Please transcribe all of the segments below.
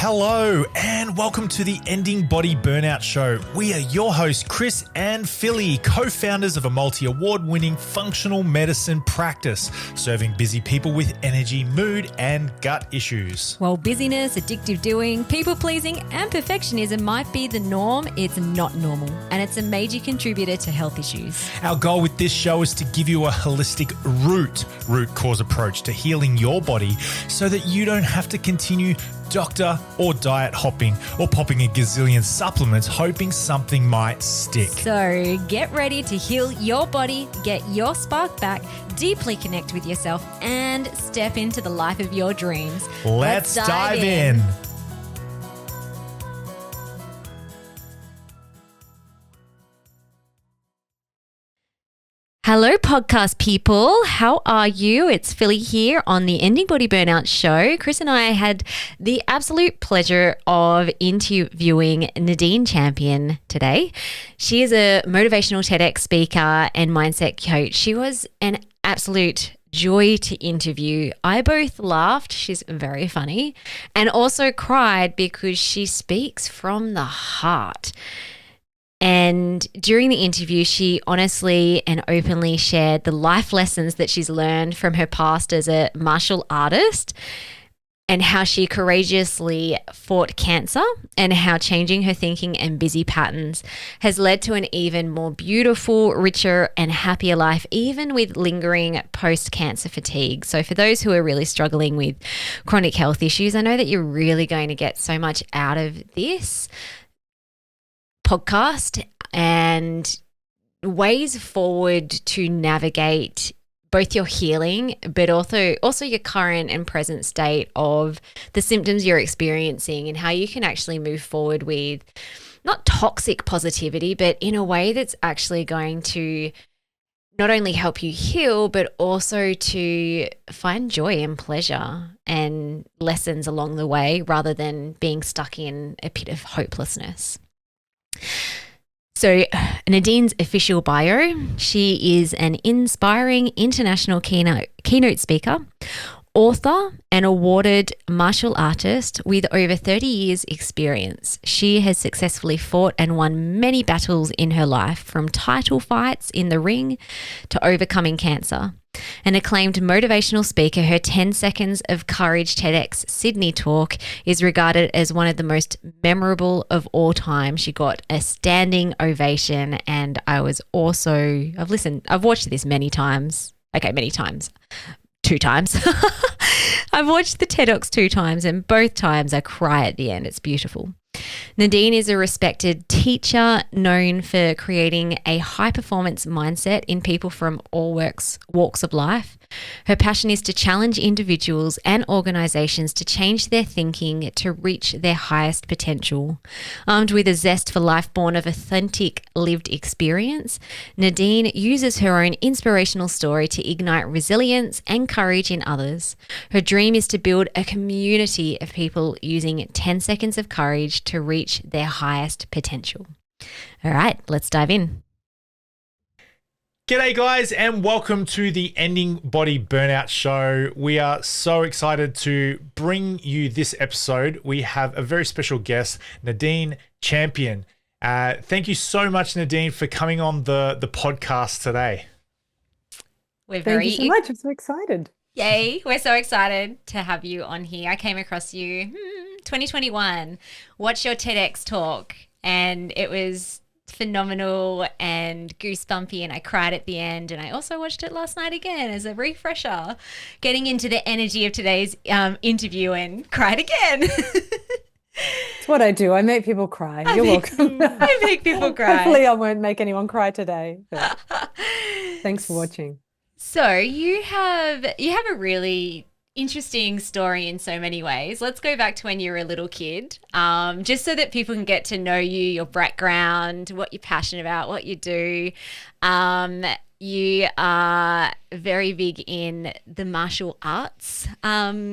Hello and welcome to the Ending Body Burnout Show. We are your hosts, Chris and Philly, co-founders of a multi-award-winning functional medicine practice, serving busy people with energy, mood, and gut issues. While busyness, addictive doing, people-pleasing, and perfectionism might be the norm, it's not normal, and it's a major contributor to health issues. Our goal with this show is to give you a holistic root cause approach to healing your body so that you don't have to continue doctor or diet hopping or popping a gazillion supplements hoping something might stick. So get ready to heal your body, get your spark back, deeply connect with yourself, and step into the life of your dreams. Let's dive in. Hello, podcast people. How are you? It's Philly here on the Ending Body Burnout Show. Chris and I had the absolute pleasure of interviewing Nadine Champion today. She is a motivational TedX speaker and mindset coach. She was an absolute joy to interview. I both laughed, she's very funny, and also cried because she speaks from the heart. And during the interview, she honestly and openly shared the life lessons that she's learned from her past as a martial artist and how she courageously fought cancer and how changing her thinking and busy patterns has led to an even more beautiful, richer and happier life, even with lingering post-cancer fatigue. So for those who are really struggling with chronic health issues, I know that you're really going to get so much out of this podcast and ways forward to navigate both your healing, but also your current and present state of the symptoms you're experiencing and how you can actually move forward with not toxic positivity, but in a way that's actually going to not only help you heal, but also to find joy and pleasure and lessons along the way rather than being stuck in a pit of hopelessness. So Nadine's official bio, she is an inspiring international keynote speaker, author and awarded martial artist with over 30 years experience. She has successfully fought and won many battles in her life, from title fights in the ring to overcoming cancer. An acclaimed motivational speaker, her 10 Seconds of Courage TEDx Sydney talk is regarded as one of the most memorable of all time. She got a standing ovation, and I've watched this many times. Okay, many times. 2 times. I've watched the TEDx 2 times, and both times I cry at the end. It's beautiful. Nadine is a respected teacher known for creating a high-performance mindset in people from all walks of life. Her passion is to challenge individuals and organizations to change their thinking to reach their highest potential. Armed with a zest for life born of authentic lived experience, Nadine uses her own inspirational story to ignite resilience and courage in others. Her dream is to build a community of people using 10 seconds of courage to reach their highest potential. All right, let's dive in. G'day guys and welcome to the Ending Body Burnout Show. We are so excited to bring you this episode. We have a very special guest, Nadine Champion. Thank you so much, Nadine, for coming on the podcast today. Thank you so much. I'm so excited. Yay, we're so excited to have you on here. I came across you 2021, watched your TEDx talk, and it was phenomenal and goosebumpy, and I cried at the end. And I also watched it last night again as a refresher, getting into the energy of today's interview, and cried again. It's what I do. I make people cry. You're welcome. I make people cry. Hopefully I won't make anyone cry today. But thanks for watching. So you have a really interesting story in so many ways. Let's go back to when you were a little kid, just so that people can get to know you, your background, what you're passionate about, what you do. You are very big in the martial arts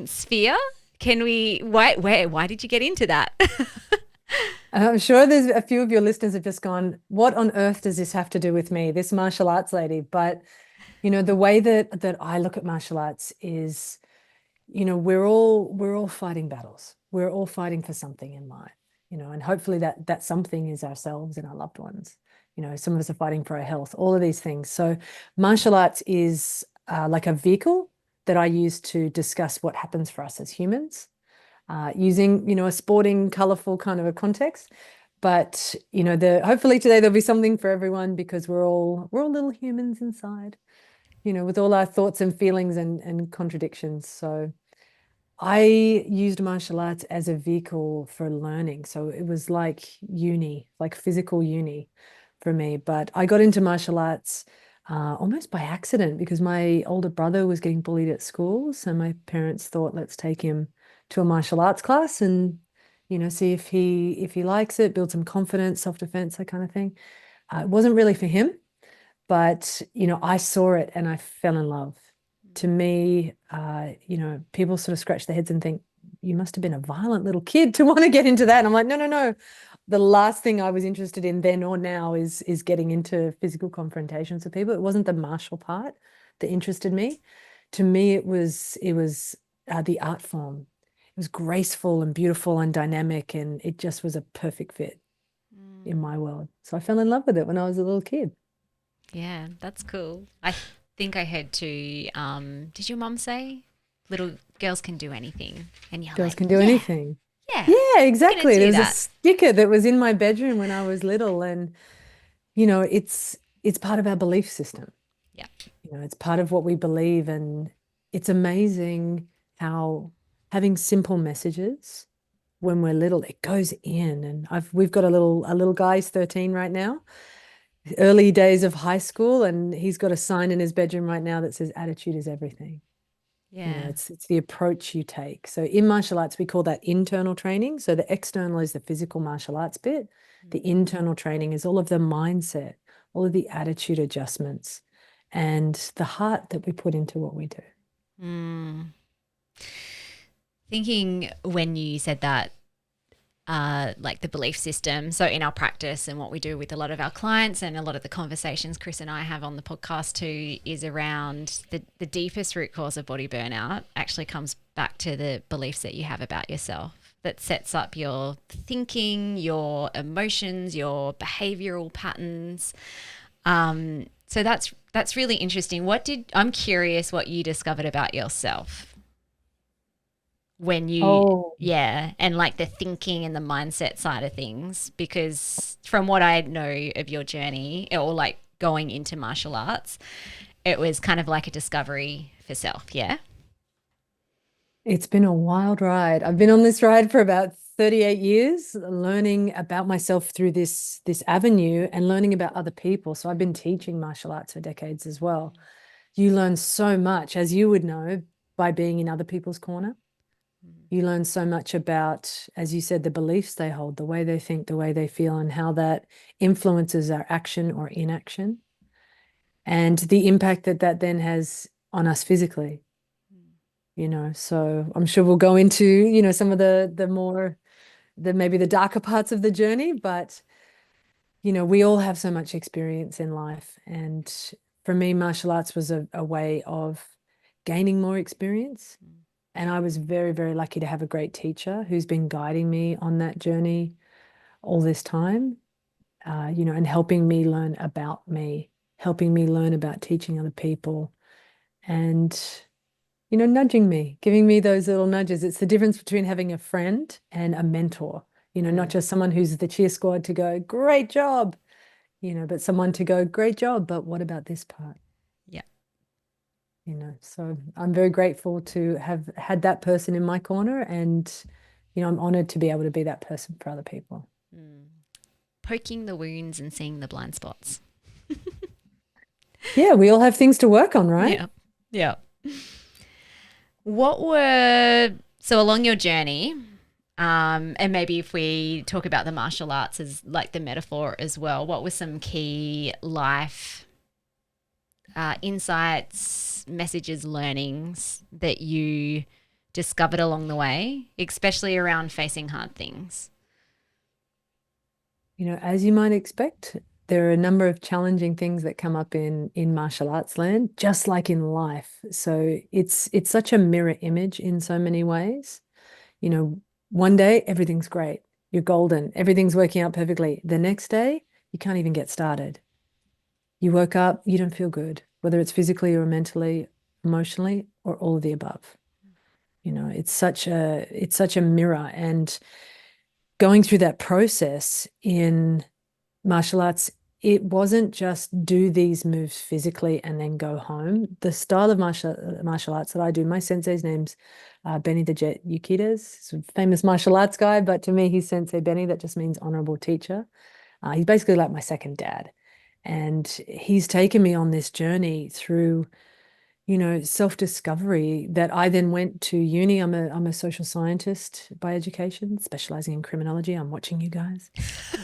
sphere. Why did you get into that? I'm sure there's a few of your listeners have just gone, what on earth does this have to do with me, this martial arts lady? But, you know, the way that I look at martial arts is we're all fighting battles. We're all fighting for something in life, and hopefully that something is ourselves and our loved ones. Some of us are fighting for our health, all of these things. So martial arts is like a vehicle that I use to discuss what happens for us as humans, using, a sporting, colorful kind of a context. But, hopefully today there'll be something for everyone, because we're all little humans inside, with all our thoughts and feelings and contradictions. So I used martial arts as a vehicle for learning. So it was like uni, like physical uni for me. But I got into martial arts almost by accident, because my older brother was getting bullied at school. So my parents thought, let's take him to a martial arts class and, see if he likes it, build some confidence, self-defense, that kind of thing. It wasn't really for him. But, I saw it and I fell in love. To me, people sort of scratch their heads and think, you must have been a violent little kid to want to get into that. And I'm like, no, no, no. The last thing I was interested in then or now is getting into physical confrontations with people. It wasn't the martial part that interested me. To me, it was the art form. It was graceful and beautiful and dynamic, and it just was a perfect fit in my world. So I fell in love with it when I was a little kid. Yeah, that's cool. I think I heard too. Did your mum say little girls can do anything? And you're Girls like, can do yeah, anything. yeah, Yeah, I'm gonna exactly. There do was a that. sticker that was in my bedroom when I was little, and it's part of our belief system. Yeah. It's part of what we believe, and it's amazing how having simple messages when we're little, it goes in. And we've got a little guy, he's 13 right now, early days of high school, and he's got a sign in his bedroom right now that says attitude is everything. Yeah. It's the approach you take. So in martial arts, we call that internal training. So the external is the physical martial arts bit. The internal training is all of the mindset, all of the attitude adjustments, and the heart that we put into what we do. Mm. Thinking when you said that, like the belief system. So in our practice and what we do with a lot of our clients and a lot of the conversations Chris and I have on the podcast too is around the deepest root cause of body burnout actually comes back to the beliefs that you have about yourself, that sets up your thinking, your emotions, your behavioral patterns. So that's really interesting. I'm curious what you discovered about yourself when Oh, and like the thinking and the mindset side of things, because from what I know of your journey or like going into martial arts, it was kind of like a discovery for self. Yeah. it's been a wild ride. I've been on this ride for about 38 years, learning about myself through this avenue and learning about other people. So I've been teaching martial arts for decades as well. You learn so much, as you would know, by being in other people's corner. You learn so much about, as you said, the beliefs they hold, the way they think, the way they feel, and how that influences our action or inaction, and the impact that then has on us physically. So I'm sure we'll go into, some of the more, maybe the darker parts of the journey, but, we all have so much experience in life. And for me, martial arts was a way of gaining more experience. And I was very, very lucky to have a great teacher who's been guiding me on that journey all this time, and helping me learn about me, helping me learn about teaching other people, and, nudging me, giving me those little nudges. It's the difference between having a friend and a mentor, not just someone who's the cheer squad to go, great job, but someone to go, great job, but what about this part? Yeah. So I'm very grateful to have had that person in my corner, and, I'm honored to be able to be that person for other people. Poking the wounds and seeing the blind spots. Yeah, we all have things to work on, right? Yeah. Yeah. So along your journey, and maybe if we talk about the martial arts as like the metaphor as well, what were some key life insights, messages, learnings that you discovered along the way, especially around facing hard things? As you might expect, there are a number of challenging things that come up in martial arts land, just like in life. So it's such a mirror image in so many ways. You know, one day everything's great. You're golden. Everything's working out perfectly. The next day, you can't even get started. You woke up, you don't feel good, whether it's physically or mentally, emotionally, or all of the above. You know, it's such a mirror. And going through that process in martial arts, it wasn't just do these moves physically and then go home. The style of martial arts that I do, my sensei's name's Benny the Jet Yukitas. He's a famous martial arts guy, but to me, he's Sensei Benny. That just means honorable teacher. He's basically like my second dad. And he's taken me on this journey through, you know, self-discovery that I then went to uni. I'm a social scientist by education, specializing in criminology. I'm watching you guys.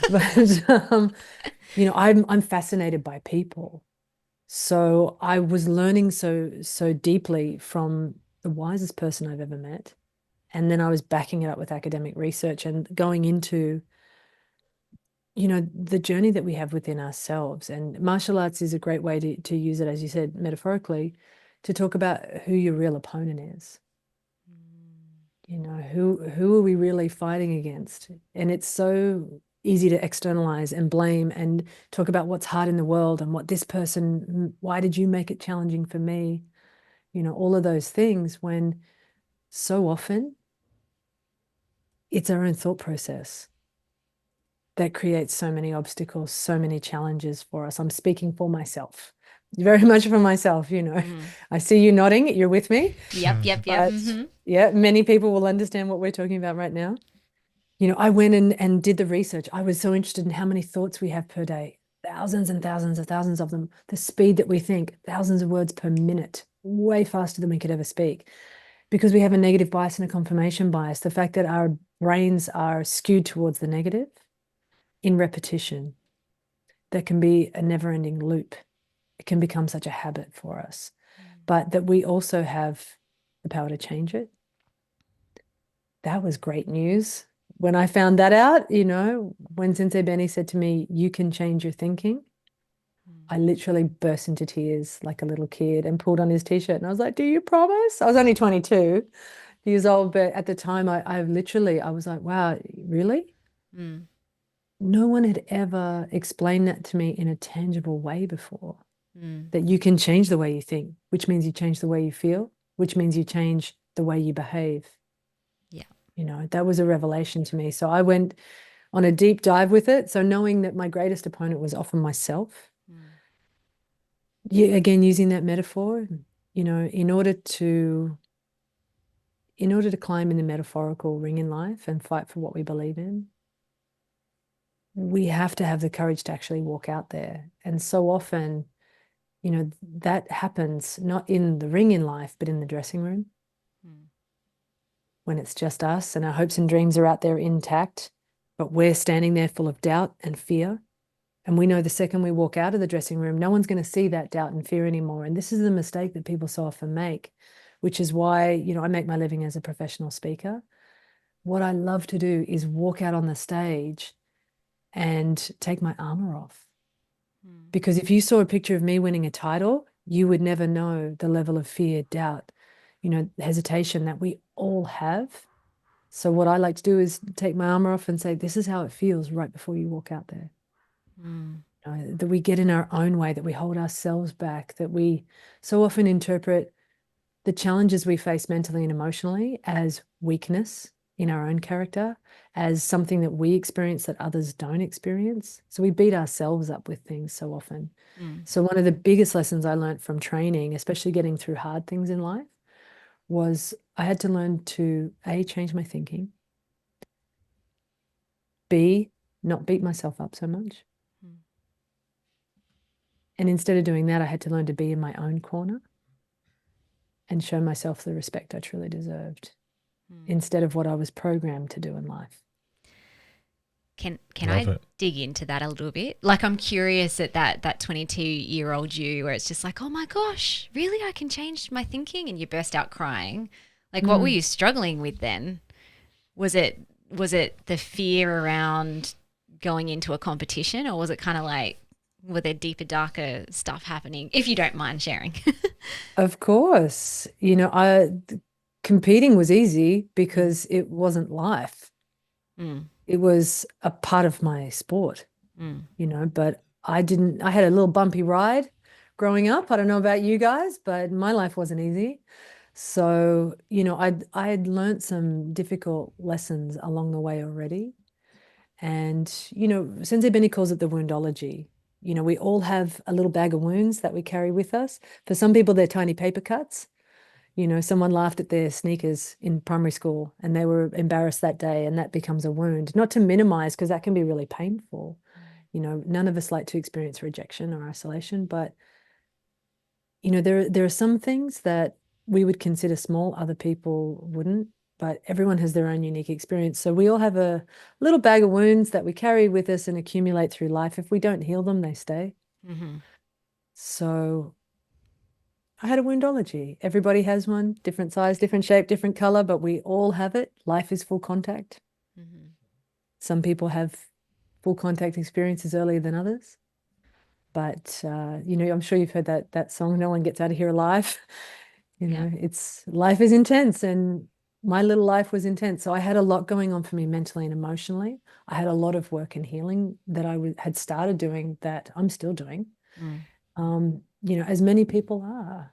But you know, I'm fascinated by people. So I was learning so deeply from the wisest person I've ever met. And then I was backing it up with academic research and going into, you know, the journey that we have within ourselves. And martial arts is a great way to use it, as you said, metaphorically, to talk about who your real opponent is. You know, who are we really fighting against? And it's so easy to externalize and blame and talk about what's hard in the world and what this person, why did you make it challenging for me? You know, all of those things, when so often it's our own thought process that creates so many obstacles, so many challenges for us. I'm speaking for myself, very much for myself, you know. I see you nodding, you're with me. Yep. But yeah, many people will understand what we're talking about right now. You know, I went and did the research. I was so interested in how many thoughts we have per day, thousands and thousands of thousands of them, the speed that we think, thousands of words per minute, way faster than we could ever speak, because we have a negative bias and a confirmation bias. The fact that our brains are skewed towards the negative in repetition, that can be a never-ending loop. It can become such a habit for us, but that we also have the power to change it. That was great news. When I found that out, you know, when Sensei Benny said to me, you can change your thinking, I literally burst into tears like a little kid and pulled on his t-shirt. And I was like, do you promise? I was only 22 years old, but at the time I was like, wow, really? No one had ever explained that to me in a tangible way before. That you can change the way you think, which means you change the way you feel, which means you change the way you behave. Yeah. You know, that was a revelation to me. So I went on a deep dive with it. So knowing that my greatest opponent was often myself. Yeah, again, using that metaphor, you know, in order to climb in the metaphorical ring in life and fight for what we believe in, we have to have the courage to actually walk out there. And so often, you know, that happens not in the ring in life, but in the dressing room. When it's just us and our hopes and dreams are out there intact, but we're standing there full of doubt and fear. And we know the second we walk out of the dressing room, no one's going to see that doubt and fear anymore. And this is the mistake that people so often make, which is why, you know, I make my living as a professional speaker. What I love to do is walk out on the stage and take my armor off. Because if you saw a picture of me winning a title, you would never know the level of fear, doubt, you know, hesitation that we all have. So what I like to do is take my armor off and say, this is how it feels right before you walk out there. That we get in our own way, that we hold ourselves back, that we so often interpret the challenges we face mentally and emotionally as weakness in our own character, as something that we experience that others don't experience. So we beat ourselves up with things so often. So one of the biggest lessons I learned from training, especially getting through hard things in life, was I had to learn to A, change my thinking, B, not beat myself up so much. And instead of doing that, I had to learn to be in my own corner and show myself the respect I truly deserved instead of what I was programmed to do in life. Can Love I it. dig into that a little bit? Like, I'm curious at that 22-year-old you, where it's just like, oh my gosh, really? I can change my thinking, and you burst out crying. Like, what were you struggling with then? Was it the fear around going into a competition, or was it kind of like were there deeper, darker stuff happening, if you don't mind sharing? Of course, competing was easy because it wasn't life. Mm, It was a part of my sport, mm, but I had a little bumpy ride growing up. I don't know about you guys, but my life wasn't easy. So, I'd learned some difficult lessons along the way already. And, Sensei Benny calls it the woundology. We all have a little bag of wounds that we carry with us. For some people, they're tiny paper cuts. Someone laughed at their sneakers in primary school and they were embarrassed that day, and that becomes a wound. Not to minimize, because that can be really painful. None of us like to experience rejection or isolation, but there are some things that we would consider small, other people wouldn't, but everyone has their own unique experience. So we all have a little bag of wounds that we carry with us and accumulate through life. If we don't heal them, they stay. mm-hmm. So I had a woundology. Everybody has one, different size, different shape, different color, but we all have it. Life is full contact. Mm-hmm. Some people have full contact experiences earlier than others. But I'm sure you've heard that song, "No One Gets Out of Here Alive." It's life is intense, and my little life was intense. So I had a lot going on for me mentally and emotionally. I had a lot of work and healing that I had started doing that I'm still doing. As many people are.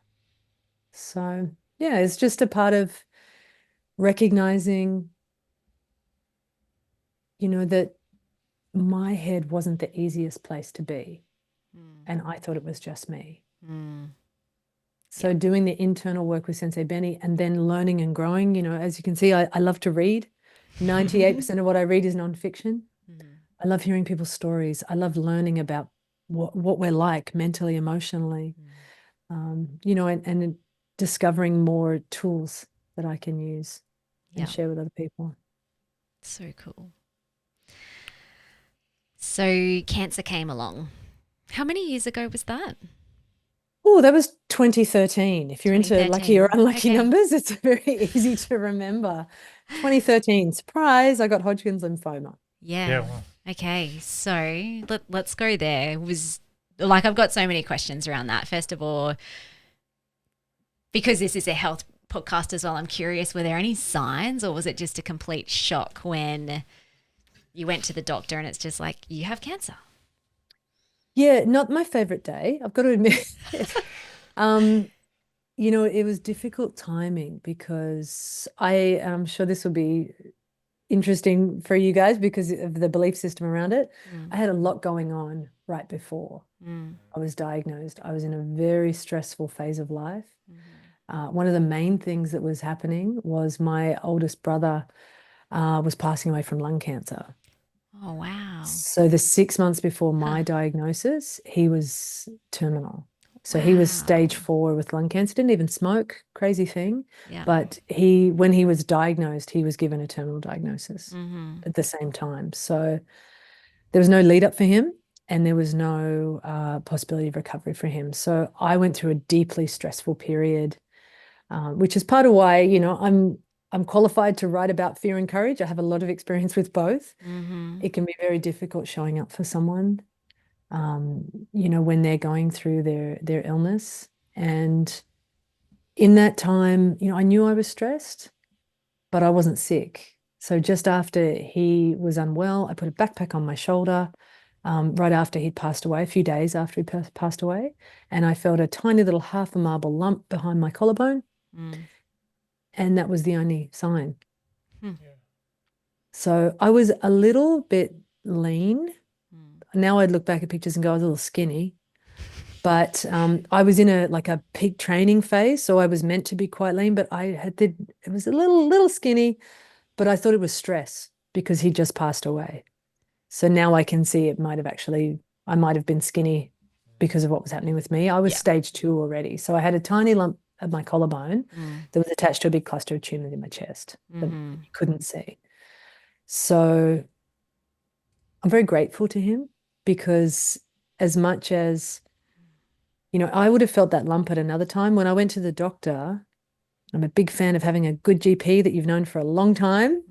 So yeah, it's just a part of recognizing, that my head wasn't the easiest place to be. And I thought it was just me. So doing the internal work with Sensei Benny and then learning and growing, as you can see, I love to read. 98% of what I read is nonfiction. I love hearing people's stories. I love learning about what we're like mentally, emotionally, and discovering more tools that I can use and share with other people. So cool. So cancer came along. How many years ago was that? Oh, that was 2013. If you're into lucky or unlucky numbers, it's very easy to remember. 2013, surprise, I got Hodgkin's lymphoma. Yeah. Wow. Okay, so let's go there. I've got so many questions around that. First of all, because this is a health podcast as well, I'm curious, were there any signs, or was it just a complete shock when you went to the doctor and it's just like, you have cancer? Yeah, not my favorite day, I've got to admit. It was difficult timing because I'm sure this will be interesting for you guys because of the belief system around it. I had a lot going on right before I was diagnosed. I was in a very stressful phase of life. One of the main things that was happening was my oldest brother was passing away from lung cancer. Oh, wow. So the 6 months before my diagnosis, he was terminal. So he was stage 4 with lung cancer, didn't even smoke, crazy thing. Yeah. But when he was diagnosed, he was given a terminal diagnosis at the same time. So there was no lead up for him and there was no possibility of recovery for him. So I went through a deeply stressful period, which is part of why, I'm qualified to write about fear and courage. I have a lot of experience with both. It can be very difficult showing up for someone, when they're going through their illness. And in that time, I knew I was stressed, but I wasn't sick. So just after he was unwell, I put a backpack on my shoulder, right after he'd passed away, a few days after he passed away. And I felt a tiny little half a marble lump behind my collarbone. And that was the only sign. So I was a little bit lean. Now I'd look back at pictures and go, I was a little skinny. But I was in a peak training phase, so I was meant to be quite lean, but it was a little skinny, but I thought it was stress because he just passed away. So now I can see I might have been skinny because of what was happening with me. I was stage 2 already. So I had a tiny lump at my collarbone that was attached to a big cluster of tumors in my chest that you couldn't see. So I'm very grateful to him because as much as, I would have felt that lump at another time. When I went to the doctor, I'm a big fan of having a good GP that you've known for a long time.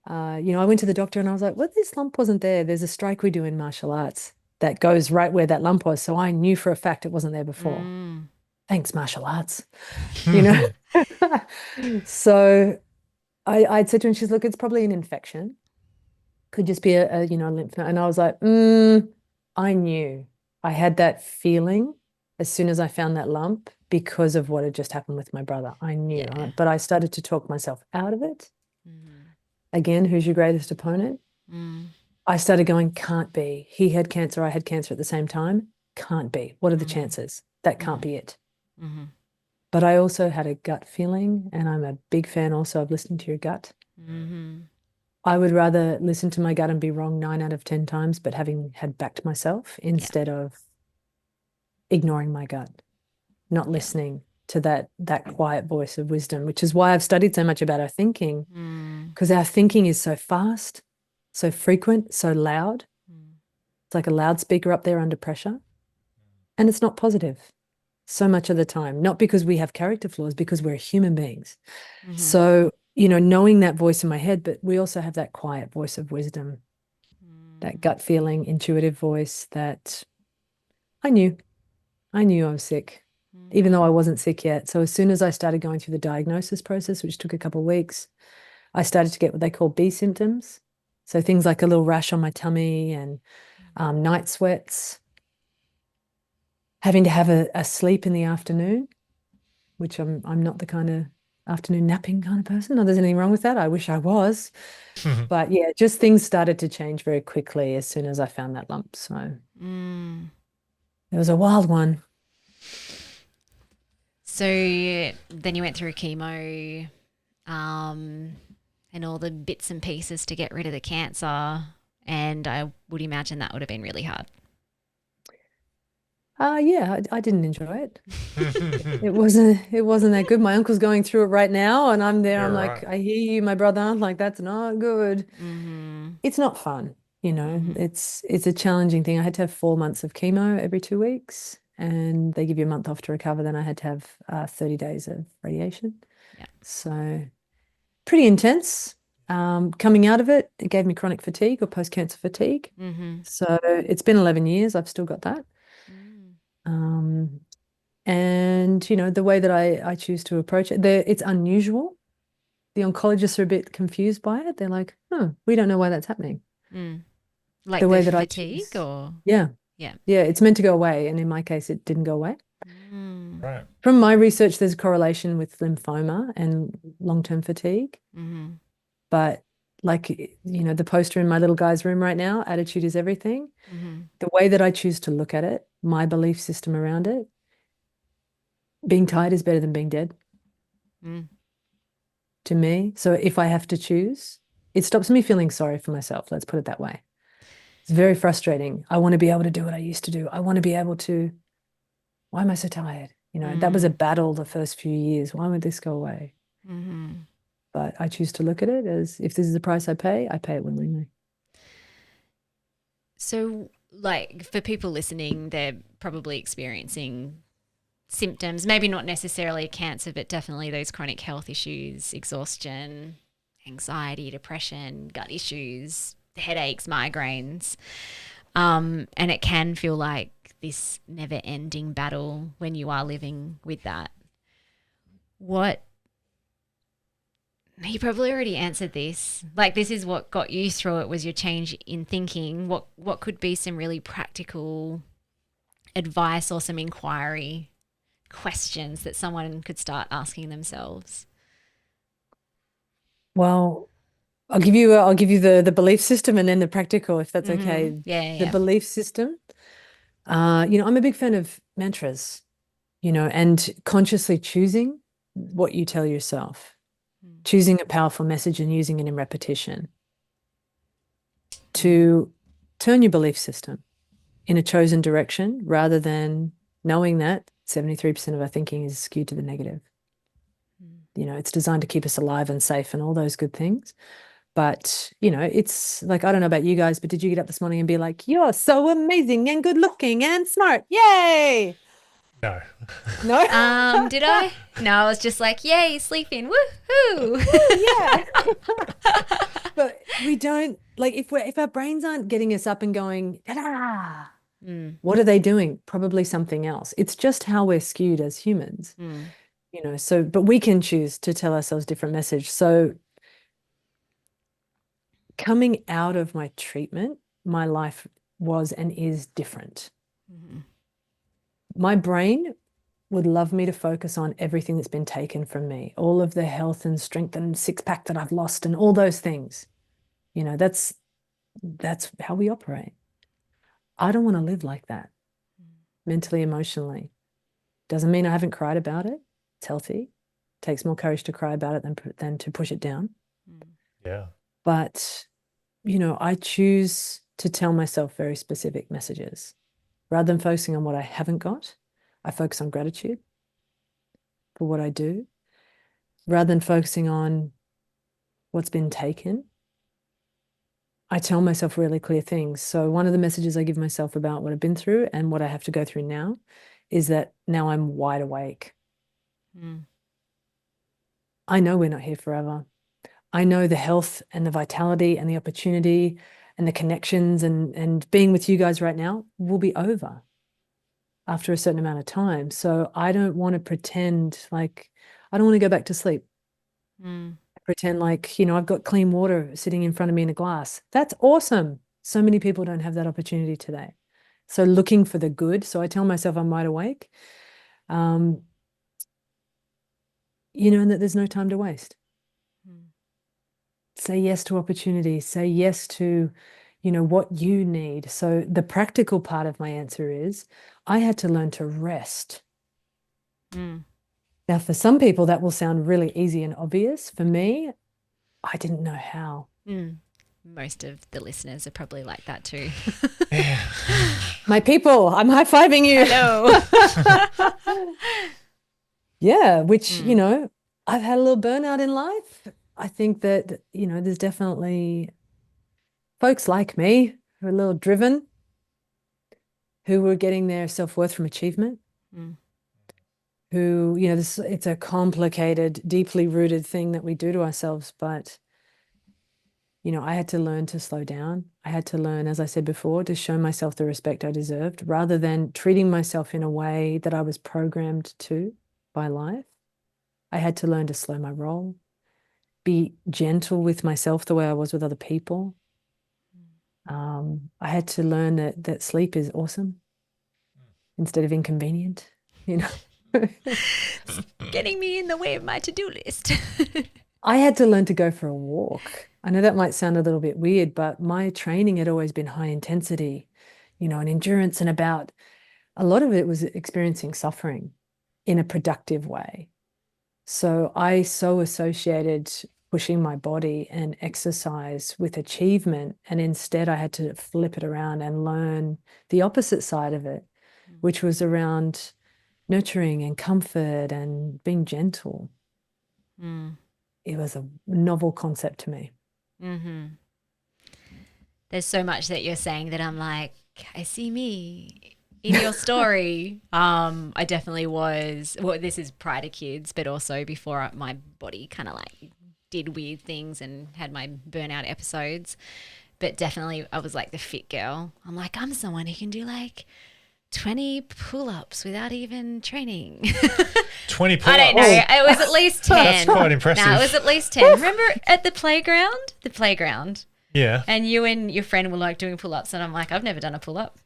I went to the doctor and I was like, well, this lump wasn't there. There's a strike we do in martial arts that goes right where that lump was. So I knew for a fact it wasn't there before. Mm. Thanks, martial arts, you know? So I'd said to her, and she's, look, it's probably an infection. Could just be a lymph node. And I was like, I knew. I had that feeling as soon as I found that lump because of what had just happened with my brother. I knew. Yeah. But I started to talk myself out of it. Mm. Again, who's your greatest opponent? Mm. I started going, can't be. He had cancer, I had cancer at the same time. Can't be. What are the chances? That can't be it. Mm-hmm. But I also had a gut feeling, and I'm a big fan also of listening to your gut. Mm-hmm. I would rather listen to my gut and be wrong 9 out of 10 times, but having had backed myself instead of ignoring my gut, not listening to that quiet voice of wisdom, which is why I've studied so much about our thinking, because our thinking is so fast, so frequent, so loud. It's like a loudspeaker up there under pressure, and it's not positive so much of the time, not because we have character flaws, because we're human beings. So, knowing that voice in my head, but we also have that quiet voice of wisdom, that gut feeling, intuitive voice that I knew I was sick, even though I wasn't sick yet. So as soon as I started going through the diagnosis process, which took a couple of weeks, I started to get what they call B symptoms. So things like a little rash on my tummy and night sweats, having to have a sleep in the afternoon, which I'm not the kind of afternoon napping kind of person. Not there's anything wrong with that. I wish I was. But yeah, just things started to change very quickly as soon as I found that lump. So it was a wild one. So then you went through chemo and all the bits and pieces to get rid of the cancer. And I would imagine that would have been really hard. Yeah, I didn't enjoy it. It wasn't that good. My uncle's going through it right now, and I'm there. Yeah, I'm right. like, I hear you, my brother. I'm like, that's not good. It's not fun, It's a challenging thing. I had to have 4 months of chemo every 2 weeks, and they give you a month off to recover. Then I had to have 30 days of radiation. Yeah. So pretty intense. Coming out of it, it gave me chronic fatigue or post-cancer fatigue. So it's been 11 years. I've still got that. And the way that I choose to approach it, it's unusual. The oncologists are a bit confused by it. They're like, "Oh, we don't know why that's happening." Like the way the that I fatigue choose. or Yeah, yeah. it's meant to go away, and in my case, it didn't go away. Right. From my research, there's a correlation with lymphoma and long-term fatigue. But like, the poster in my little guy's room right now, attitude is everything. The way that I choose to look at it, my belief system around it, being tired is better than being dead to me. So if I have to choose, it stops me feeling sorry for myself. Let's put it that way. It's very frustrating. I want to be able to do what I used to do. I want to be able to, why am I so tired? That was a battle the first few years. Why would this go away? But I choose to look at it as, if this is the price I pay it willingly. So, like, for people listening, they're probably experiencing symptoms, maybe not necessarily cancer, but definitely those chronic health issues, exhaustion, anxiety, depression, gut issues, headaches, migraines. And it can feel like this never-ending battle when you are living with that. You probably already answered this. Like, this is what got you through it, was your change in thinking. What could be some really practical advice or some inquiry questions that someone could start asking themselves? Well, I'll give you the belief system and then the practical, if that's okay. Yeah. The belief system. I'm a big fan of mantras, and consciously choosing what you tell yourself, choosing a powerful message and using it in repetition to turn your belief system in a chosen direction, rather than knowing that 73% of our thinking is skewed to the negative. It's designed to keep us alive and safe and all those good things. But, it's like, I don't know about you guys, but did you get up this morning and be like, you're so amazing and good looking and smart? Yay! No. No? Did I? No, I was just like, yay, sleeping, woohoo! Yeah. But we don't, like, if our brains aren't getting us up and going, ta-da, What are they doing? Probably something else. It's just how we're skewed as humans, you know, so, but we can choose to tell ourselves different message. So coming out of my treatment, my life was and is different. My brain would love me to focus on everything that's been taken from me, all of the health and strength and six-pack that I've lost and all those things. You know, that's how we operate. I don't want to live like that, mentally, emotionally. Doesn't mean I haven't cried about it. It's healthy. It takes more courage to cry about it than to push it down. Yeah. But, you know, I choose to tell myself very specific messages. Rather than focusing on what I haven't got, I focus on gratitude for what I do. Rather than focusing on what's been taken, I tell myself really clear things. So one of the messages I give myself about what I've been through and what I have to go through now is that now I'm wide awake. I know we're not here forever. I know the health and the vitality and the opportunity and the connections and being with you guys right now will be over after a certain amount of time. So I don't want to pretend like, I don't want to go back to sleep. Pretend like, you know, I've got clean water sitting in front of me in a glass. That's awesome. So many people don't have that opportunity today. So looking for the good. So I tell myself I'm wide awake, you know, and that there's no time to waste. Say yes to opportunity. Say yes to, you know, what you need. So the practical part of my answer is I had to learn to rest. Now, for some people, that will sound really easy and obvious. For me, I didn't know how. Most of the listeners are probably like that too. My people, I'm high-fiving you. Hello. Yeah, which, you know, I've had a little burnout in life. I think that, you know, there's definitely folks like me who are a little driven, who were getting their self-worth from achievement, who, you know, it's a complicated, deeply rooted thing that we do to ourselves. But, you know, I had to learn to slow down. I had to learn, as I said before, to show myself the respect I deserved rather than treating myself in a way that I was programmed to by life. I had to learn to slow my roll, be gentle with myself the way I was with other people. I had to learn that sleep is awesome instead of inconvenient, you know. Getting me in the way of my to-do list. I had to learn to go for a walk. I know that might sound a little bit weird, but my training had always been high intensity, you know, and endurance, and about a lot of it was experiencing suffering in a productive way. So I so associated pushing my body and exercise with achievement, and instead I had to flip it around and learn the opposite side of it, which was around nurturing and comfort and being gentle. It was a novel concept to me. There's so much that you're saying that I'm like, I see me in your story. I definitely was, well, this is prior to kids, but also before my body kind of like did weird things and had my burnout episodes. But definitely I was like the fit girl. I'm like, I'm someone who can do like 20 pull-ups without even training. 20 pull-ups? I don't know. It was at least 10. That's quite impressive. No, it was at least 10. Remember at the playground? The playground. Yeah. And you and your friend were like doing pull-ups, and I'm like, I've never done a pull-up.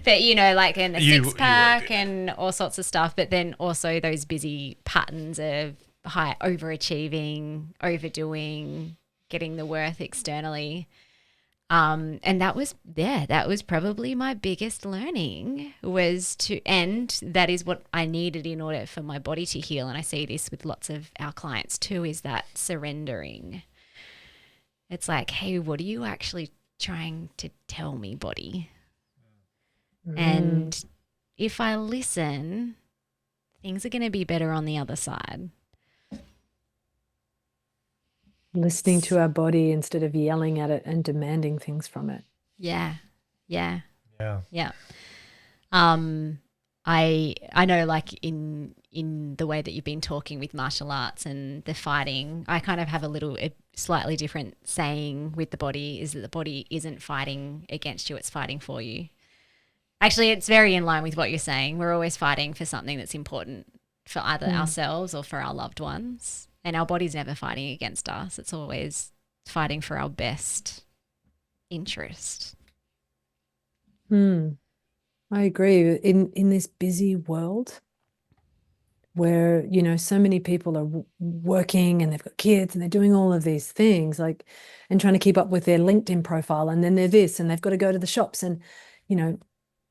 But, you know, like in a six-pack and all sorts of stuff, but then also those busy patterns of high overachieving, overdoing, getting the worth externally. And that was probably my biggest learning was and that is what I needed in order for my body to heal. And I see this with lots of our clients too, is that surrendering. It's like, hey, what are you actually trying to tell me, body? And if I listen, things are going to be better on the other side. Listening to our body instead of yelling at it and demanding things from it. Yeah. Yeah. I know, like in in the way that you've been talking with martial arts and the fighting, I kind of have a slightly different saying with the body, is that the body isn't fighting against you, it's fighting for you. Actually, it's very in line with what you're saying. We're always fighting for something that's important for either ourselves or for our loved ones. And our body's never fighting against us. It's always fighting for our best interest. I agree. In this busy world where, you know, so many people are working and they've got kids and they're doing all of these things, like, and trying to keep up with their LinkedIn profile, and then they're this, and they've got to go to the shops, and, you know,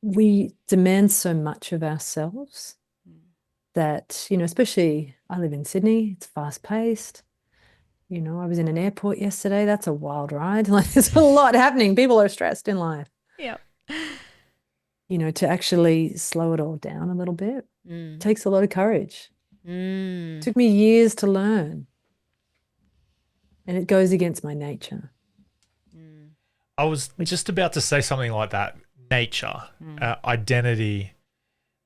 we demand so much of ourselves that, you know, especially I live in Sydney, it's fast paced. You know, I was in an airport yesterday. That's a wild ride. Like, there's a lot happening. People are stressed in life. Yep. You know, to actually slow it all down a little bit takes a lot of courage. Took me years to learn. And it goes against my nature. I was just about to say something like that. Nature, identity.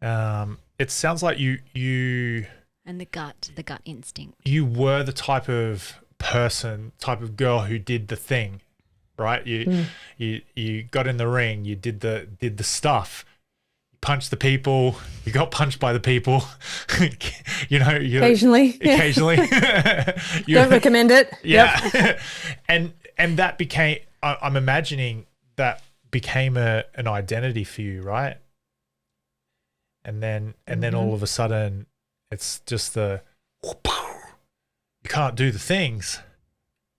It sounds like you and the gut instinct. You were the type of person, type of girl who did the thing, right? You got in the ring, you did the stuff. You punched the people, you got punched by the people. You know, occasionally. Don't recommend it. Yeah. Yep. and that became, I'm imagining that became an identity for you, right? And then all of a sudden it's just you can't do the things.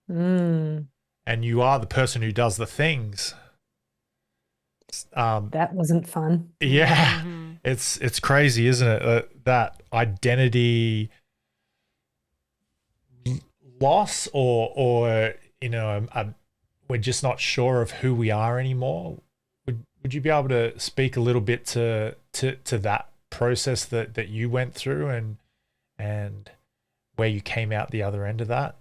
And you are the person who does the things. That wasn't fun. Yeah. It's crazy, isn't it? That identity loss or you know, we're just not sure of who we are anymore. Would you be able to speak a little bit to that process that you went through and where you came out the other end of that?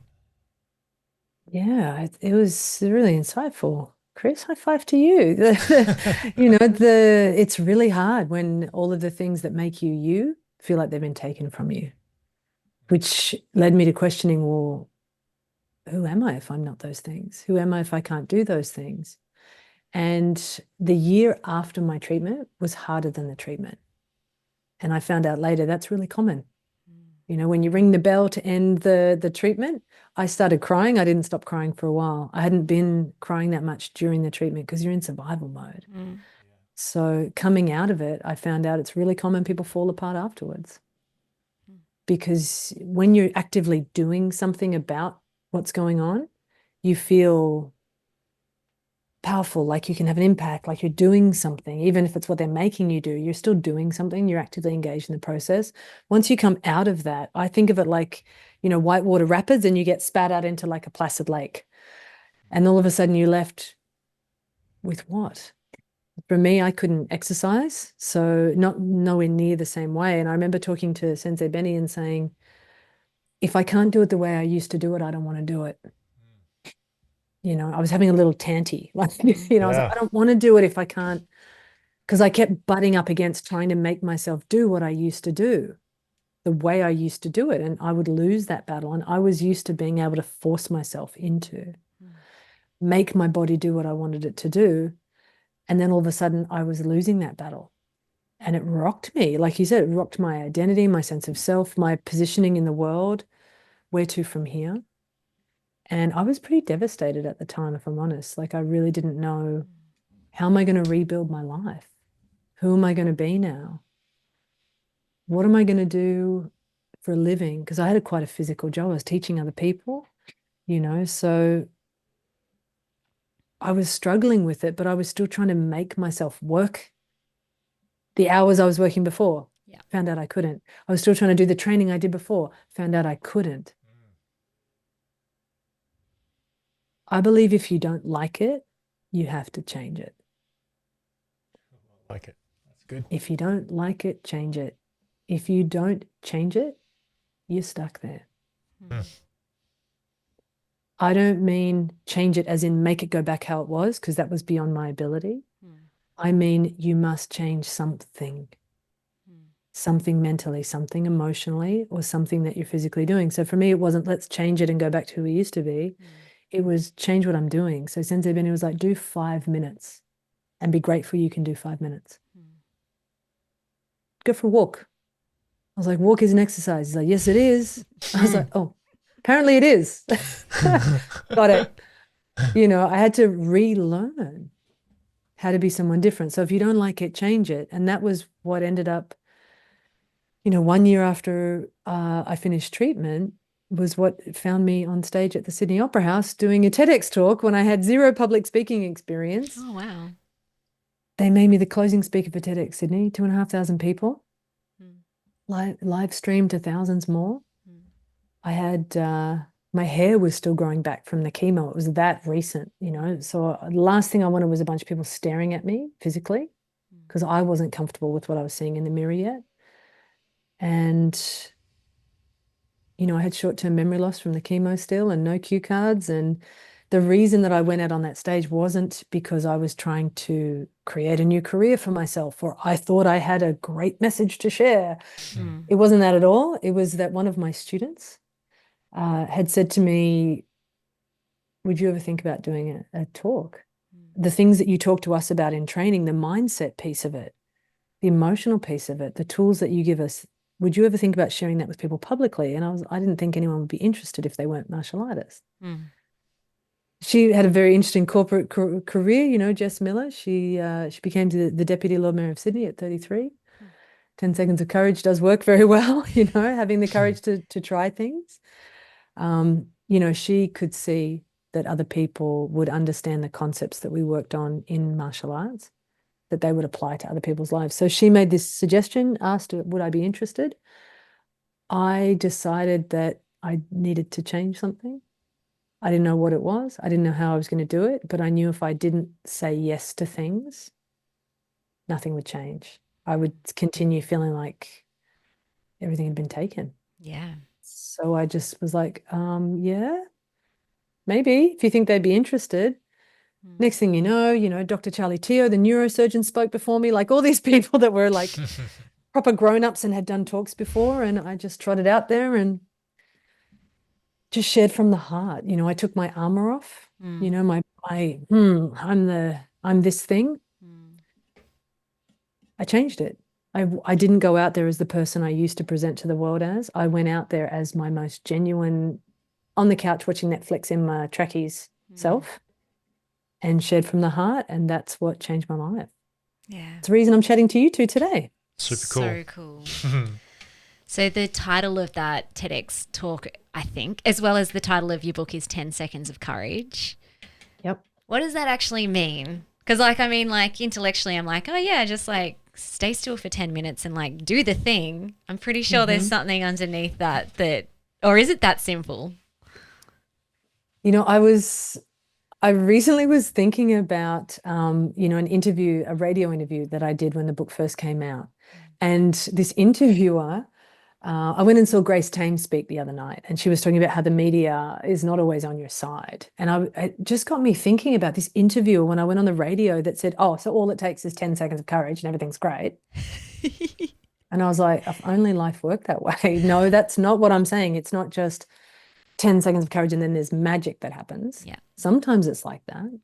Yeah, it was really insightful. Chris, high five to you. You know, it's really hard when all of the things that make you feel like they've been taken from you, which led me to questioning, well, who am I if I'm not those things? Who am I if I can't do those things? And the year after my treatment was harder than the treatment. And I found out later that's really common. You know, when you ring the bell to end the treatment, I started crying. I didn't stop crying for a while. I hadn't been crying that much during the treatment because you're in survival mode. So coming out of it, I found out it's really common people fall apart afterwards. Because when you're actively doing something about what's going on, you feel powerful, like you can have an impact, like you're doing something, even if it's what they're making you do, you're still doing something, you're actively engaged in the process. Once you come out of that, I think of it like, you know, whitewater rapids, and you get spat out into like a placid lake. And all of a sudden you're left with what? For me, I couldn't exercise, so not nowhere near the same way. And I remember talking to Sensei Benny and saying, if I can't do it the way I used to do it, I don't want to do it. You know, I was having a little tanty, like, you know, I was like, I don't want to do it if I can't, because I kept butting up against trying to make myself do what I used to do, the way I used to do it. And I would lose that battle. And I was used to being able to force myself into, make my body do what I wanted it to do. And then all of a sudden I was losing that battle. And it rocked me. Like you said, it rocked my identity, my sense of self, my positioning in the world. Where to from here? And I was pretty devastated at the time, if I'm honest. Like, I really didn't know, how am I going to rebuild my life? Who am I going to be now? What am I going to do for a living? Because I had quite a physical job. I was teaching other people, you know, so I was struggling with it, but I was still trying to make myself work the hours I was working before. Found out I couldn't. I was still trying to do the training I did before. Found out I couldn't. I believe if you don't like it, you have to change it. I like it. That's good. If you don't like it, change it. If you don't change it, you're stuck there. I don't mean change it as in make it go back how it was, because that was beyond my ability. I mean, you must change something. something mentally, something emotionally, or something that you're physically doing. So for me, it wasn't let's change it and go back to who we used to be. It was change what I'm doing. So Sensei Benny was like, do 5 minutes and be grateful you can do 5 minutes. Go for a walk. I was like, walk is an exercise. He's like, yes, it is. I was like, oh, apparently it is. Got it. I had to relearn how to be someone different. So if you don't like it, change it. And that was what ended up, 1 year after I finished treatment was what found me on stage at the Sydney Opera House doing a TEDx talk when I had zero public speaking experience. Oh, wow. They made me the closing speaker for TEDx Sydney, 2,500 people, live streamed to thousands more. I had, my hair was still growing back from the chemo. It was that recent, So the last thing I wanted was a bunch of people staring at me physically because I wasn't comfortable with what I was seeing in the mirror yet. And, I had short-term memory loss from the chemo still and no cue cards. And the reason that I went out on that stage wasn't because I was trying to create a new career for myself or I thought I had a great message to share. It wasn't that at all. It was that one of my students had said to me, would you ever think about doing a talk? The things that you talk to us about in training, the mindset piece of it, the emotional piece of it, the tools that you give us, would you ever think about sharing that with people publicly? And I didn't think anyone would be interested if they weren't martial artists. She had a very interesting corporate career, Jess Miller. She became the Deputy Lord Mayor of Sydney at 33. 10 seconds of courage does work very well, having the courage to try things. She could see that other people would understand the concepts that we worked on in martial arts, that they would apply to other people's lives. So she made this suggestion, asked, would I be interested? I decided that I needed to change something. I didn't know what it was. I didn't know how I was going to do it, but I knew if I didn't say yes to things, nothing would change. I would continue feeling like everything had been taken. Yeah. So I just was like, yeah, maybe if you think they'd be interested. Next thing you know, Dr. Charlie Teo, the neurosurgeon, spoke before me, like all these people that were like proper grown-ups and had done talks before. And I just trotted out there and just shared from the heart. I took my armor off, I'm this thing. I changed it. I didn't go out there as the person I used to present to the world as. I went out there as my most genuine, on the couch watching Netflix in my trackies self and shared from the heart. And that's what changed my life. Yeah. It's the reason I'm chatting to you two today. Super cool. So cool. So the title of that TEDx talk, I think, as well as the title of your book is 10 Seconds of Courage. Yep. What does that actually mean? Because intellectually I'm like, oh yeah, just like stay still for 10 minutes and like do the thing. I'm pretty sure there's something underneath that, or is it that simple? I recently was thinking about, an interview, a radio interview that I did when the book first came out. And this interviewer, I went and saw Grace Tame speak the other night, and she was talking about how the media is not always on your side. And it just got me thinking about this interviewer when I went on the radio that said, oh, so all it takes is 10 seconds of courage and everything's great. And I was like, if only life worked that way. No, that's not what I'm saying. It's not just 10 seconds of courage and then there's magic that happens. Yeah. Sometimes it's like that.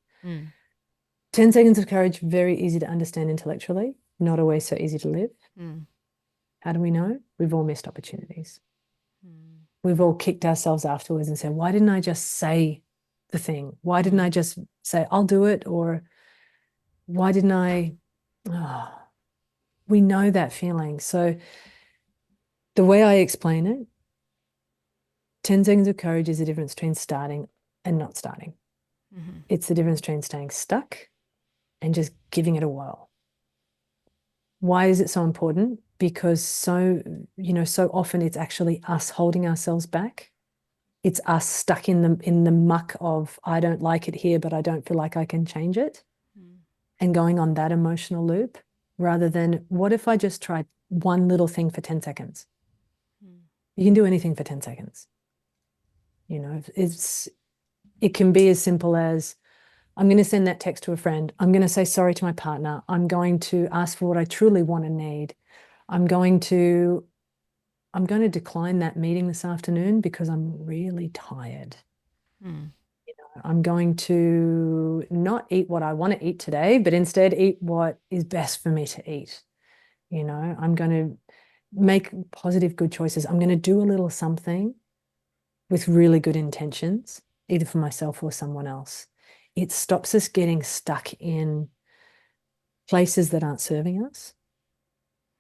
10 seconds of courage, very easy to understand intellectually, not always so easy to live. How do we know? We've all missed opportunities. We've all kicked ourselves afterwards and said, why didn't I just say the thing? Why didn't I just say, I'll do it? Or why didn't I? Oh, we know that feeling. So the way I explain it, 10 seconds of courage is the difference between starting and not starting. It's the difference between staying stuck and just giving it a whirl. Why is it so important? Because so often it's actually us holding ourselves back. It's us stuck in the muck of, I don't like it here, but I don't feel like I can change it. And going on that emotional loop rather than, what if I just tried one little thing for 10 seconds? You can do anything for 10 seconds. It can be as simple as, I'm going to send that text to a friend. I'm going to say sorry to my partner. I'm going to ask for what I truly want and need. I'm going to decline that meeting this afternoon because I'm really tired. Mm. I'm going to not eat what I want to eat today, but instead eat what is best for me to eat. I'm going to make positive, good choices. I'm going to do a little something with really good intentions, either for myself or someone else. It stops us getting stuck in places that aren't serving us.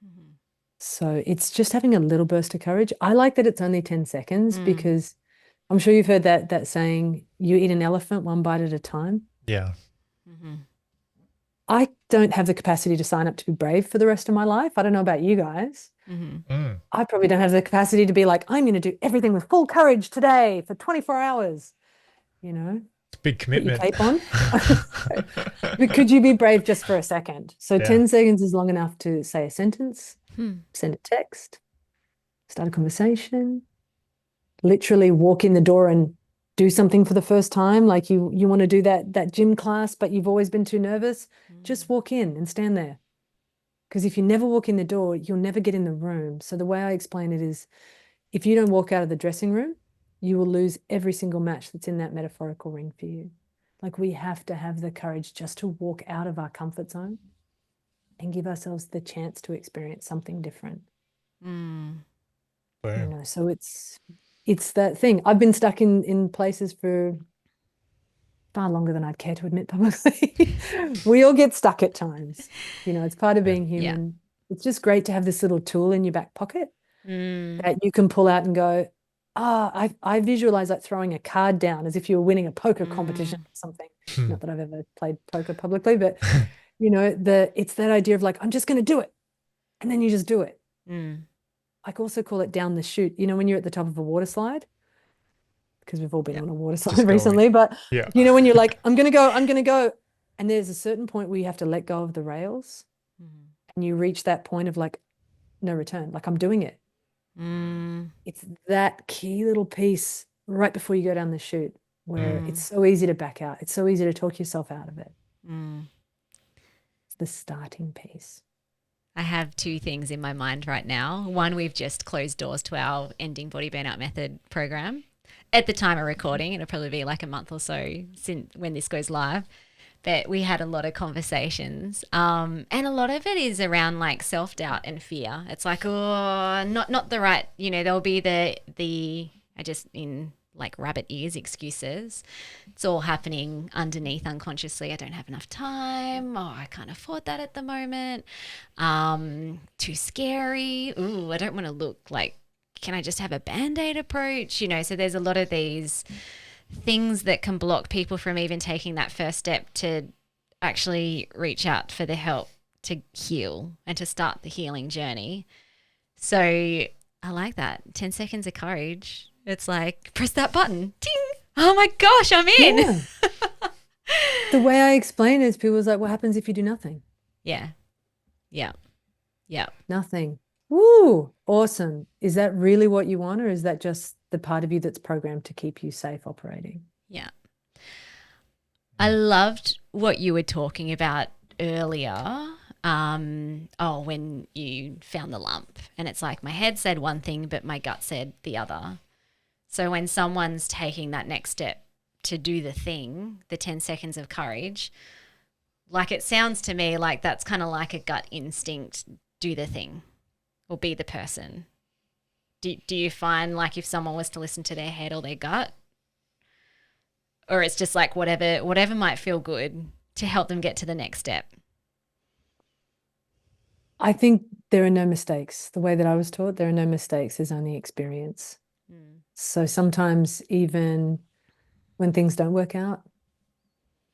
Mm-hmm. So it's just having a little burst of courage. I like that it's only 10 seconds Mm. because I'm sure you've heard that saying, you eat an elephant one bite at a time. Yeah. Mm-hmm. I don't have the capacity to sign up to be brave for the rest of my life. I don't know about you guys. Mm-hmm. Mm. I probably don't have the capacity to be like, I'm going to do everything with full courage today for 24 hours. It's a big Put your commitment. cape on. But could you be brave just for a second? So Yeah. 10 seconds is long enough to say a sentence, Hmm. send a text, start a conversation, literally walk in the door and do something for the first time. Like you want to do that gym class, but you've always been too nervous. Just walk in and stand there. Because if you never walk in the door, you'll never get in the room. So the way I explain it is, if you don't walk out of the dressing room, you will lose every single match that's in that metaphorical ring for you. Like, we have to have the courage just to walk out of our comfort zone and give ourselves the chance to experience something different. Mm. Boom. So it's that thing. I've been stuck in places for far longer than I'd care to admit publicly. We all get stuck at times. It's part of being human. It's just great to have this little tool in your back pocket that you can pull out and go, I visualize like throwing a card down as if you were winning a poker competition or something. Not that I've ever played poker publicly, but it's that idea of like, I'm just going to do it. And then you just do it. I could also call it down the chute. When you're at the top of a water slide, because we've all been on a water slide recently, but when you're like, I'm going to go. And there's a certain point where you have to let go of the rails and you reach that point of like, no return. Like, I'm doing it. It's that key little piece right before you go down the chute where it's so easy to back out. It's so easy to talk yourself out of it. It's the starting piece. I have two things in my mind right now. One, we've just closed doors to our Ending Body Burnout Method program. At the time of recording, it'll probably be like a month or so since when this goes live. But we had a lot of conversations, and a lot of it is around like self-doubt and fear. It's like, oh, not the right, there'll be I just in like rabbit ears excuses. It's all happening underneath unconsciously. I don't have enough time. Oh, I can't afford that at the moment. Too scary. Ooh, I don't want to look like, can I just have a Band-Aid approach? So there's a lot of these things that can block people from even taking that first step to actually reach out for the help to heal and to start the healing journey. So I like that. 10 seconds of courage. It's like, press that button. Ding. Oh my gosh, I'm in. Yeah. The way I explain it is people's like, what happens if you do nothing? Yeah. Nothing. Woo, awesome. Is that really what you want, or is that just the part of you that's programmed to keep you safe operating? Yeah. I loved what you were talking about earlier. When you found the lump, and it's like my head said one thing, but my gut said the other. So when someone's taking that next step to do the thing, the 10 seconds of courage, like it sounds to me like that's kind of like a gut instinct, do the thing or be the person. Do you find like if someone was to listen to their head or their gut, or it's just like whatever might feel good to help them get to the next step? I think there are no mistakes. The way that I was taught, there are no mistakes. There's only experience. So sometimes even when things don't work out,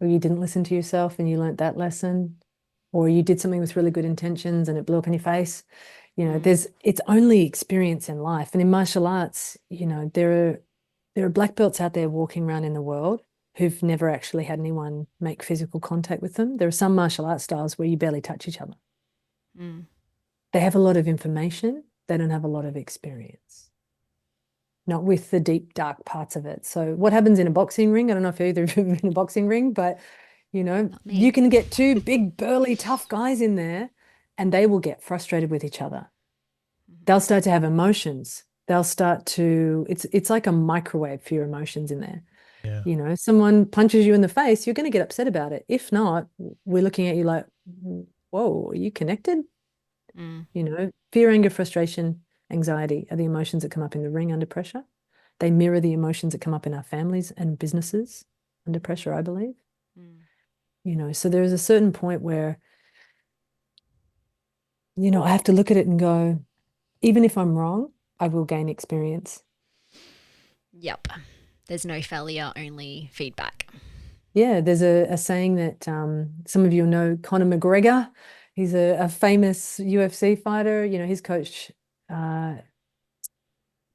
or you didn't listen to yourself and you learnt that lesson, or you did something with really good intentions and it blew up in your face, it's only experience in life. And in martial arts, there are black belts out there walking around in the world who've never actually had anyone make physical contact with them. There are some martial arts styles where you barely touch each other. They have a lot of information. They don't have a lot of experience. Not with the deep, dark parts of it. So what happens in a boxing ring? I don't know if either of you have been in a boxing ring, but, you can get two big, burly, tough guys in there and they will get frustrated with each other. they'll start to have emotions. They'll start to, it's like a microwave for your emotions in there. Yeah. You know, someone punches you in the face, you're going to get upset about it. If not, we're looking at you like, whoa, are you connected? You know, fear, anger, frustration, anxiety are the emotions that come up in the ring under pressure. They mirror the emotions that come up in our families and businesses under pressure, I believe. You know, so there is a certain point where, you know, I have to look at it and go, even if I'm wrong, I will gain experience. Yep. There's no failure, only feedback. Yeah, there's a saying that some of you know, Conor McGregor. He's a famous UFC fighter. You know, his coach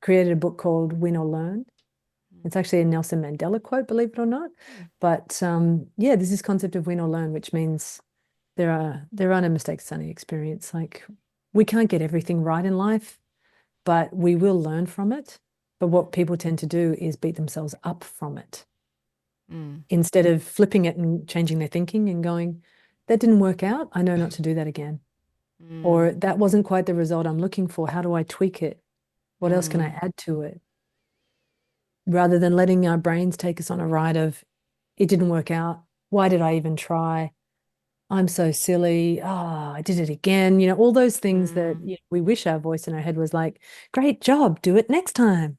created a book called Win or Learn. It's actually a Nelson Mandela quote, believe it or not. But yeah, there's this concept of win or learn, which means there are no mistakes, it's only experience. Like, we can't get everything right in life, but we will learn from it. But what people tend to do is beat themselves up from it instead of flipping it and changing their thinking and going, that didn't work out. I know not to do that again. Or that wasn't quite the result I'm looking for. How do I tweak it? What else can I add to it? Rather than letting our brains take us on a ride of, it didn't work out. Why did I even try? I'm so silly. Oh, I did it again. You know, all those things that we wish our voice in our head was like, great job, do it next time.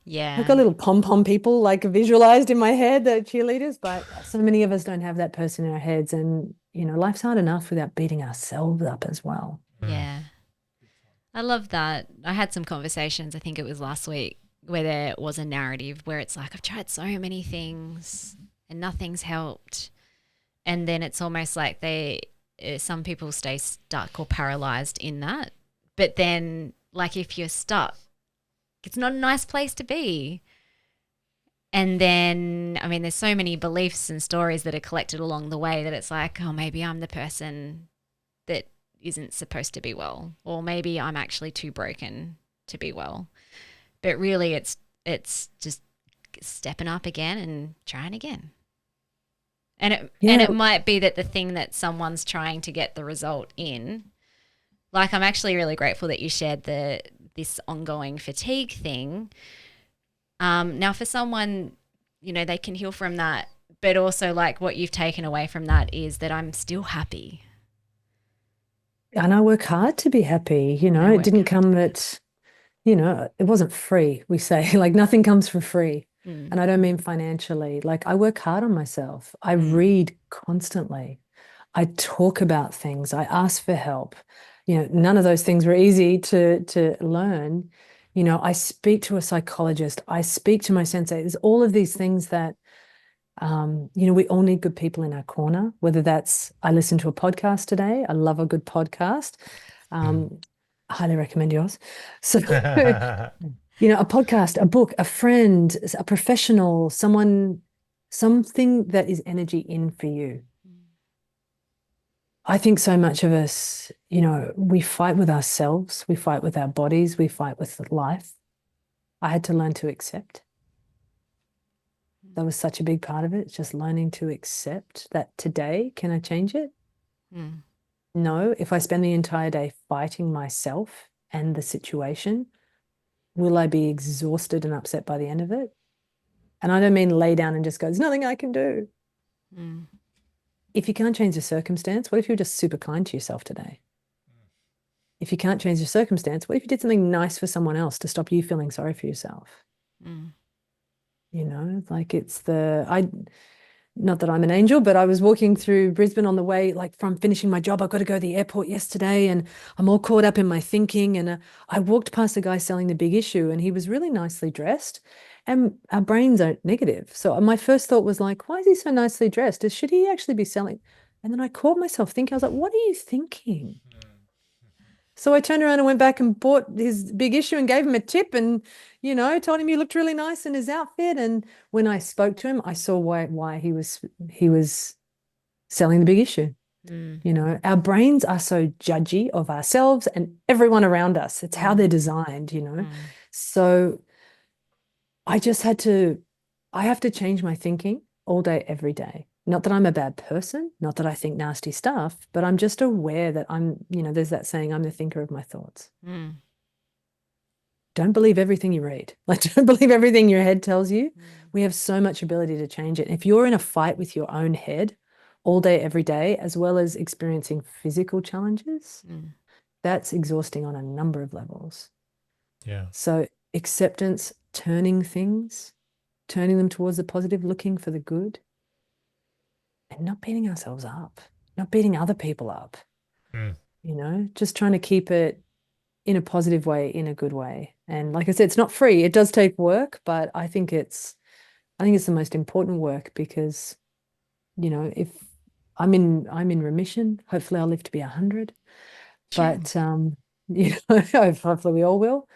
Yeah. I've got little pom-pom people like visualized in my head, the cheerleaders, but so many of us don't have that person in our heads. And, you know, life's hard enough without beating ourselves up as well. Yeah. I love that. I had some conversations, I think it was last week, where there was a narrative where it's like, I've tried so many things and nothing's helped. And then it's almost like some people stay stuck or paralyzed in that. But then, like, if you're stuck, it's not a nice place to be. And then, I mean, there's so many beliefs and stories that are collected along the way that it's like, oh, maybe I'm the person that isn't supposed to be well, or maybe I'm actually too broken to be well. But really, it's just stepping up again and trying again. And it might be that the thing that someone's trying to get the result in, like, I'm actually really grateful that you shared this ongoing fatigue thing. Now, for someone, you know, they can heal from that, but also, like, what you've taken away from that is that I'm still happy. And I work hard to be happy. You know, it didn't come at, you know, it wasn't free. We say, like, nothing comes for free. And I don't mean financially. Like, I work hard on myself. I read constantly. I talk about things. I ask for help. You know, none of those things were easy to learn. You know, I speak to a psychologist. I speak to my sensei. There's all of these things that, you know, we all need good people in our corner, whether that's, I listen to a podcast today. I love a good podcast. Highly recommend yours. So, you know, a podcast, a book, a friend, a professional, something that is energy in for you. I think so much of us, you know, we fight with ourselves, we fight with our bodies, we fight with life. I had to learn to accept. That was such a big part of it, just learning to accept that today, can I change it? No. If I spend the entire day fighting myself and the situation, will I be exhausted and upset by the end of it? And I don't mean lay down and just go, there's nothing I can do. If you can't change the circumstance, what if you're just super kind to yourself today? If you can't change the circumstance, what if you did something nice for someone else to stop you feeling sorry for yourself? You know, like, not that I'm an angel, but I was walking through Brisbane on the way, like, from finishing my job. I got to go to the airport yesterday and I'm all caught up in my thinking. And I walked past a guy selling the Big Issue and he was really nicely dressed, and our brains are negative. So my first thought was like, why is he so nicely dressed? Should he actually be selling? And then I caught myself thinking, I was like, what are you thinking? So I turned around and went back and bought his Big Issue and gave him a tip and, you know, told him he looked really nice in his outfit. And when I spoke to him, I saw why he was selling the Big Issue. You know, our brains are so judgy of ourselves and everyone around us. It's how they're designed, you know. So I have to change my thinking all day, every day. Not that I'm a bad person, not that I think nasty stuff, but I'm just aware that there's that saying, I'm the thinker of my thoughts. Mm. Don't believe everything you read. Like, don't believe everything your head tells you. Mm. We have so much ability to change it. If you're in a fight with your own head all day, every day, as well as experiencing physical challenges, Mm. that's exhausting on a number of levels. Yeah. So acceptance, turning them towards the positive, looking for the good, and not beating ourselves up, not beating other people up, just trying to keep it in a positive way, in a good way. And like I said, it's not free. It does take work, but I think it's the most important work because, if I'm in remission, hopefully I'll live to be 100. Sure. But hopefully we all will.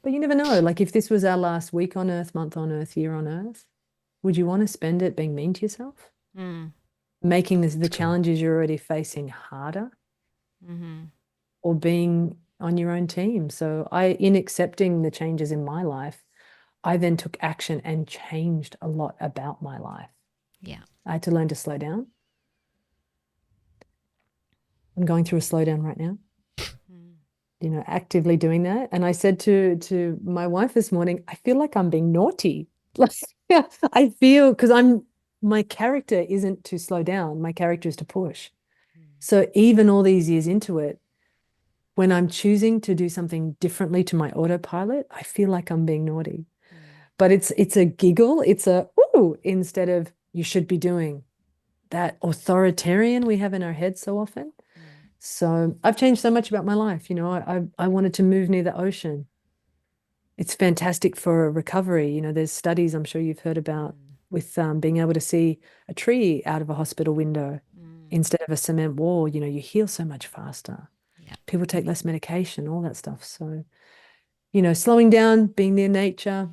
But you never know. Like if this was our last week on earth, month on earth, year on earth, would you want to spend it being mean to yourself? Mm. Making the challenges you're already facing harder, Mm-hmm. or being on your own team? So in accepting the changes in my life, I then took action and changed a lot about my life. Yeah. I had to learn to slow down. I'm going through a slowdown right now, actively doing that. And I said to my wife this morning, I feel like I'm being naughty. Like, I feel, because my character isn't to slow down. My character is to push. So even all these years into it, when I'm choosing to do something differently to my autopilot, I feel like I'm being naughty. But it's a giggle. It's a, ooh, instead of you should be doing that authoritarian we have in our heads so often. So I've changed so much about my life. I wanted to move near the ocean. It's fantastic for recovery. There's studies I'm sure you've heard about with being able to see a tree out of a hospital window instead of a cement wall. You heal so much faster. Yeah. People take less medication, all that stuff. So, slowing down, being near nature.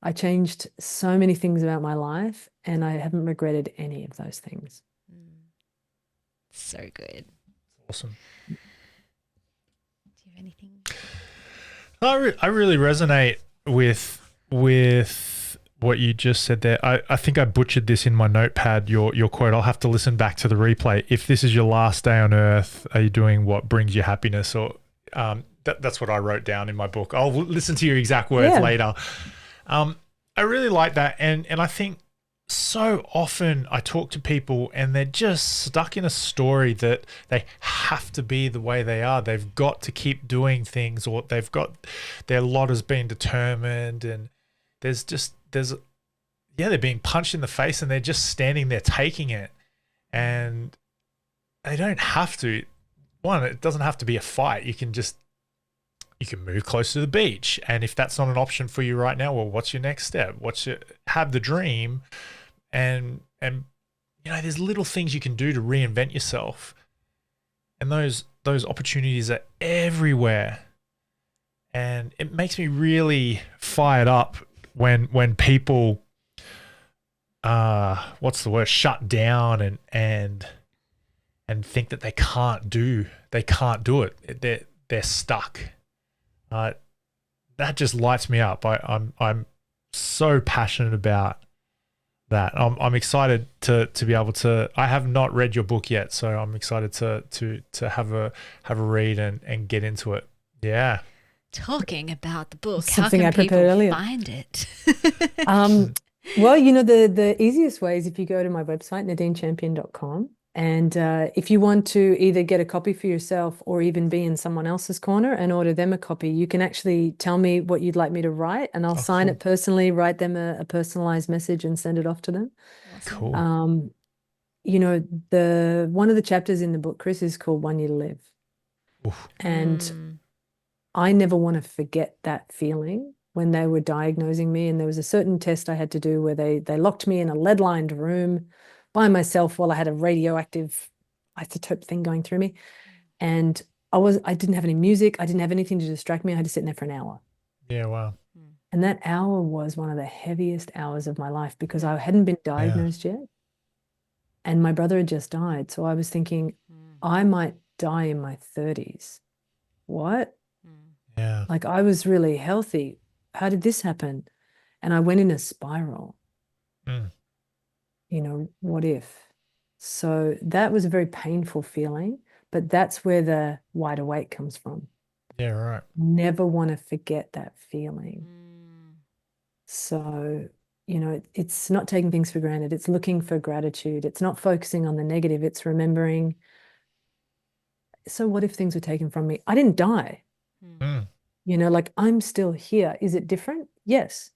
I changed so many things about my life and I haven't regretted any of those things. So good. Awesome. Do you have anything? I really resonate with what you just said there. I think I butchered this in my notepad, your quote. I'll have to listen back to the replay. If this is your last day on earth, are you doing what brings you happiness? Or that's what I wrote down in my book. I'll listen to your exact words later. I really like that. And I think so often I talk to people and they're just stuck in a story that they have to be the way they are. They've got to keep doing things, or they've got their lot has been determined, and they're being punched in the face and they're just standing there taking it. And they don't have to. One, it doesn't have to be a fight. You can move closer to the beach. And if that's not an option for you right now, well, what's your next step? Have the dream, and there's little things you can do to reinvent yourself. And those opportunities are everywhere. And it makes me really fired up when people shut down and think that they can't do it. They're stuck. That just lights me up. I'm so passionate about that. I'm excited to be able to. I have not read your book yet, so I'm excited to have a read and get into it. Yeah. Talking about the book, Something how I can people prepared earlier. find it? Well, the easiest way is if you go to my website, nadinechampion.com. And if you want to either get a copy for yourself or even be in someone else's corner and order them a copy, you can actually tell me what you'd like me to write, and I'll sign it personally, write them a personalized message and send it off to them. Awesome. Cool. One of the chapters in the book, Chris, is called 1 Year to Live. Oof. And I never want to forget that feeling when they were diagnosing me. And there was a certain test I had to do where they locked me in a lead-lined room by myself while I had a radioactive isotope thing going through me. And I didn't have any music. I didn't have anything to distract me. I had to sit in there for an hour. Yeah, wow. And that hour was one of the heaviest hours of my life because I hadn't been diagnosed yet. And my brother had just died. So I was thinking, I might die in my 30s. What? Yeah. Like, I was really healthy. How did this happen? And I went in a spiral. what if? So that was a very painful feeling, but that's where the wide awake comes from. Yeah, right. Never want to forget that feeling. Mm. So, it's not taking things for granted. It's looking for gratitude. It's not focusing on the negative. It's remembering, so what if things were taken from me? I didn't die. Mm. Like I'm still here. Is it different? Yes.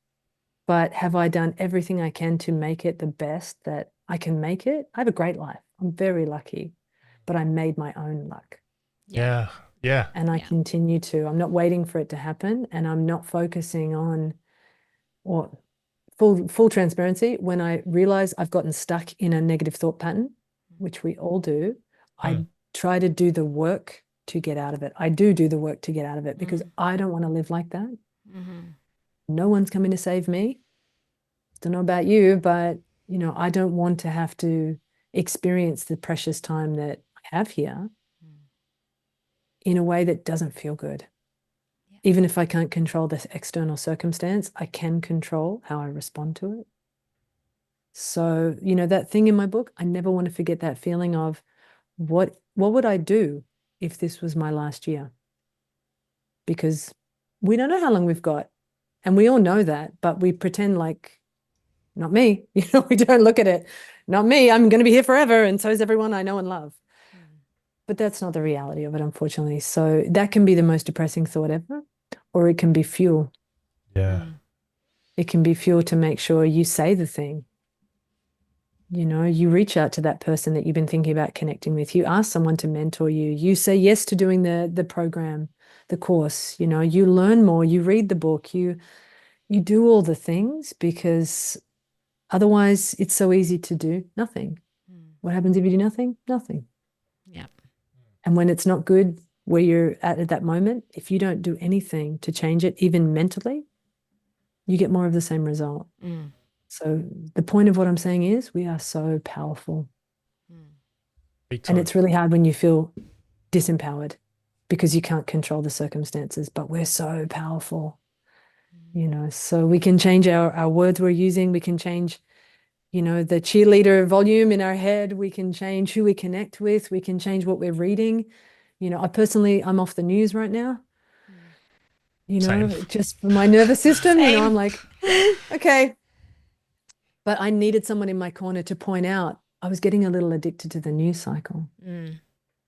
But have I done everything I can to make it the best that I can make it? I have a great life. I'm very lucky, but I made my own luck. Yeah. Yeah. And I Yeah. continue to. I'm not waiting for it to happen, and I'm not focusing on, or full transparency, when I realize I've gotten stuck in a negative thought pattern, which we all do, I Mm. try to do the work to get out of it. I do the work to get out of it because I don't want to live like that. Mhm. No one's coming to save me. Don't know about you, but I don't want to have to experience the precious time that I have here in a way that doesn't feel good. Yeah. Even if I can't control the external circumstance, I can control how I respond to it. So, that thing in my book, I never want to forget that feeling of what would I do if this was my last year? Because we don't know how long we've got. And we all know that, but we pretend like, not me. We don't look at it. Not me. I'm going to be here forever. And so is everyone I know and love. But that's not the reality of it, unfortunately. So that can be the most depressing thought ever, or it can be fuel. Yeah. It can be fuel to make sure you say the thing. You reach out to that person that you've been thinking about connecting with. You ask someone to mentor you. You say yes to doing the program, the course. You learn more. You read the book. You do all the things, because otherwise it's so easy to do nothing. What happens if you do nothing? Nothing. Yeah. And when it's not good where you're at that moment, if you don't do anything to change it, even mentally, you get more of the same result. Mm. So the point of what I'm saying is we are so powerful. Big And time. it's really hard when you feel disempowered because you can't control the circumstances, but we're so powerful, so we can change our words we're using. We can change, the cheerleader volume in our head. We can change who we connect with. We can change what we're reading. I'm off the news right now, Same. just for my nervous system, Same. I'm like, okay. But I needed someone in my corner to point out I was getting a little addicted to the news cycle.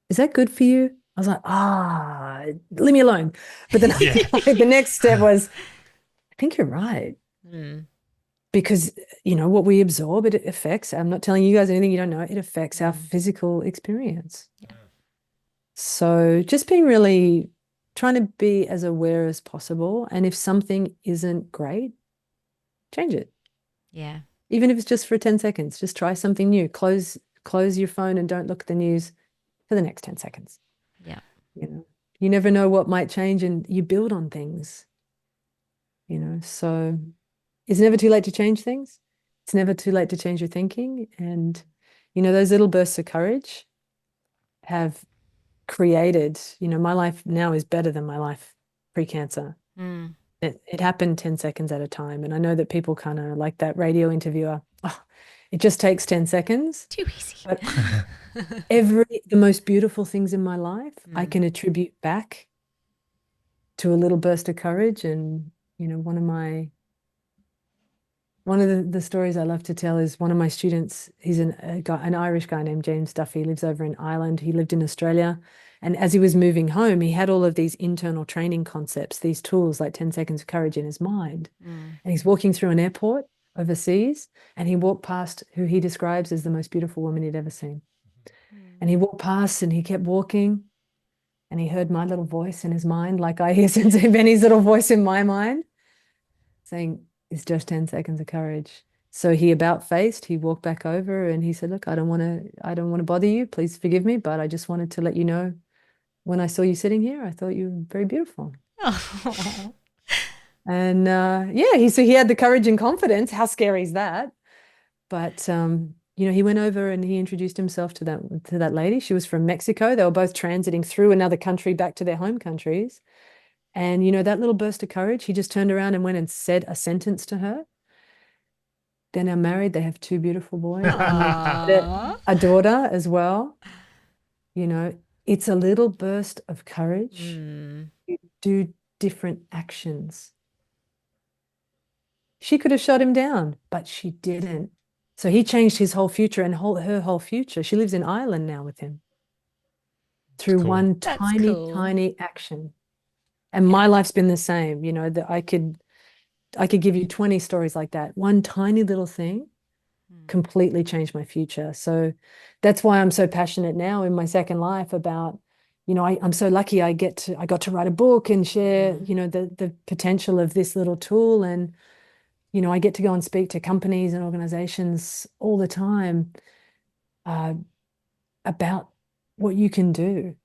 Is that good for you? I was like, leave me alone. But then Yeah. the next step was, I think you're right. Because, what we absorb, it affects, I'm not telling you guys anything you don't know, it affects our physical experience. So just trying to be as aware as possible. And if something isn't great, change it. Yeah. Even if it's just for 10 seconds, just try something new. Close your phone and don't look at the news for the next 10 seconds. Yeah. You never know what might change, and you build on things, so it's never too late to change things. It's never too late to change your thinking. And, those little bursts of courage have created, my life now is better than my life pre-cancer. It happened 10 seconds at a time. And I know that people kind of like that radio interviewer, it just takes 10 seconds. Too easy. But the most beautiful things in my life, I can attribute back to a little burst of courage. And, one of the stories I love to tell is one of my students, he's an Irish guy named James Duffy. He lives over in Ireland. He lived in Australia. And as he was moving home, he had all of these internal training concepts, these tools like 10 seconds of courage in his mind. And he's walking through an airport overseas, and he walked past who he describes as the most beautiful woman he'd ever seen. And he walked past and he kept walking, and he heard my little voice in his mind, like I hear Sensei Benny's little voice in my mind saying, it's just 10 seconds of courage. So he about faced, he walked back over and he said, look, I don't want to bother you. Please forgive me. But I just wanted to let you know, when I saw you sitting here, I thought you were very beautiful. Oh. And so he had the courage and confidence. How scary is that? But he went over and he introduced himself to that lady. She was from Mexico. They were both transiting through another country back to their home countries. And, that little burst of courage, he just turned around and went and said a sentence to her. They're now married. They have 2 beautiful boys. Aww. A daughter as well. You know, it's a little burst of courage. You do different actions. She could have shut him down, but she didn't. So he changed his whole future and her whole future. She lives in Ireland now with him through cool. one That's tiny, cool. tiny action. And my life's been the same, you know, that I could give you 20 stories like that. One tiny little thing completely changed my future. So that's why I'm so passionate now in my second life about, you know, I'm so lucky I got to write a book and share, you know, the potential of this little tool. And, you know, I get to go and speak to companies and organizations all the time about what you can do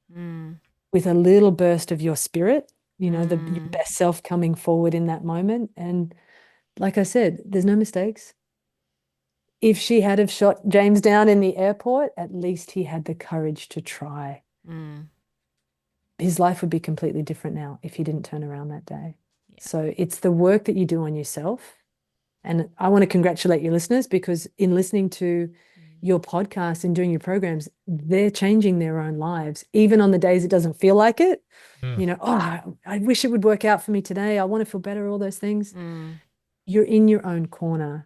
with a little burst of your spirit, you know, your best self coming forward in that moment. And like I said, there's no mistakes. If she had have shot James down in the airport, at least he had the courage to try. His life would be completely different now if he didn't turn around that day. Yeah. So it's the work that you do on yourself. And I want to congratulate your listeners, because in listening to your podcast and doing your programs, they're changing their own lives, even on the days it doesn't feel like it. You know, oh, I wish it would work out for me today. I want to feel better, all those things. You're in your own corner.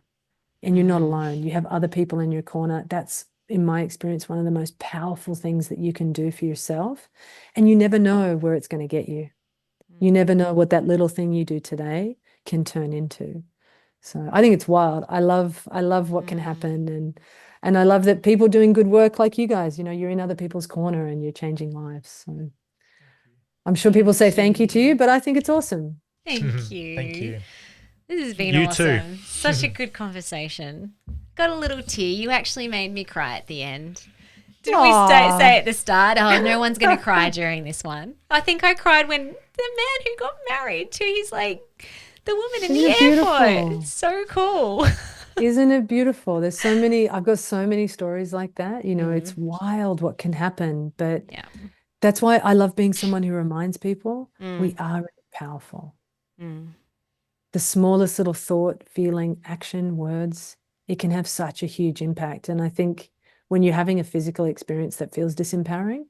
And you're not alone. You have other people in your corner. That's, in my experience, one of the most powerful things that you can do for yourself. And you never know where it's going to get you. You never know what that little thing you do today can turn into. So I think it's wild. I love what can happen. And I love that people doing good work like you guys, you know, you're in other people's corner and you're changing lives. So I'm sure people say thank you to you, but I think it's awesome. Thank you. Thank you. This has been You awesome. too. Such a good conversation. Got a little tear. You actually made me cry at the end. Did we say at the start, oh, no one's going to cry during this one? I think I cried when the man who got married to his, like, the woman in the airport. It's so cool. Isn't it beautiful? There's so many, I've got so many stories like that. You know, it's wild what can happen. But that's why I love being someone who reminds people we are really powerful. The smallest little thought, feeling, action, words, it can have such a huge impact. And I think when you're having a physical experience that feels disempowering,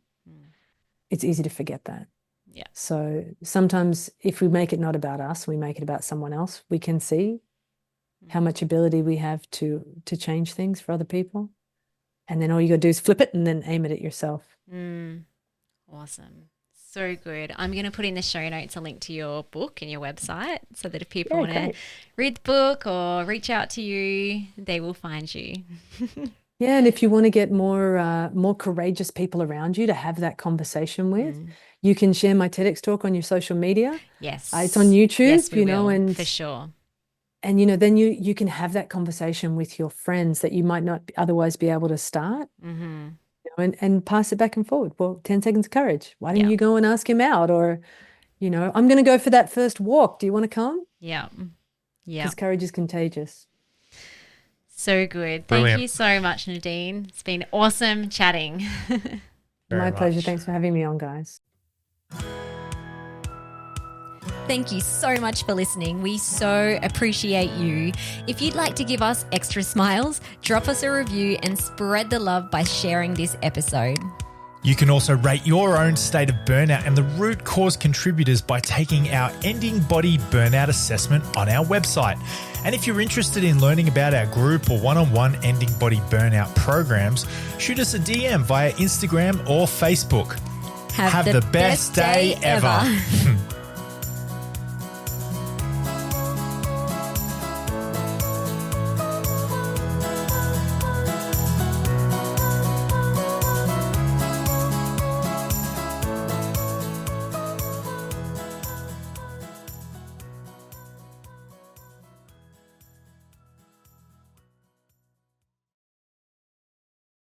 it's easy to forget that. Yeah. So sometimes if we make it not about us, we make it about someone else, we can see how much ability we have to change things for other people. And then all you got to do is flip it and then aim it at yourself. Awesome. So good. I'm going to put in the show notes a link to your book and your website so that if people want to read the book or reach out to you, they will find you. Yeah, and if you want to get more courageous people around you to have that conversation with, you can share my TEDx talk on your social media. Yes. It's on YouTube, yes, we you know, will, and for sure. And, you know, then you can have that conversation with your friends that you might not otherwise be able to start. And pass it back and forward. Well, 10 seconds of courage. Why don't you go and ask him out? Or, you know, I'm going to go for that first walk. Do you want to come? Yeah. Because courage is contagious. So good. Brilliant. Thank you so much, Nadine. It's been awesome chatting. My pleasure. Thanks for having me on, guys. Thank you so much for listening. We so appreciate you. If you'd like to give us extra smiles, drop us a review and spread the love by sharing this episode. You can also rate your own state of burnout and the root cause contributors by taking our Ending Body Burnout Assessment on our website. And if you're interested in learning about our group or one-on-one Ending Body Burnout programs, shoot us a DM via Instagram or Facebook. Have the best day ever.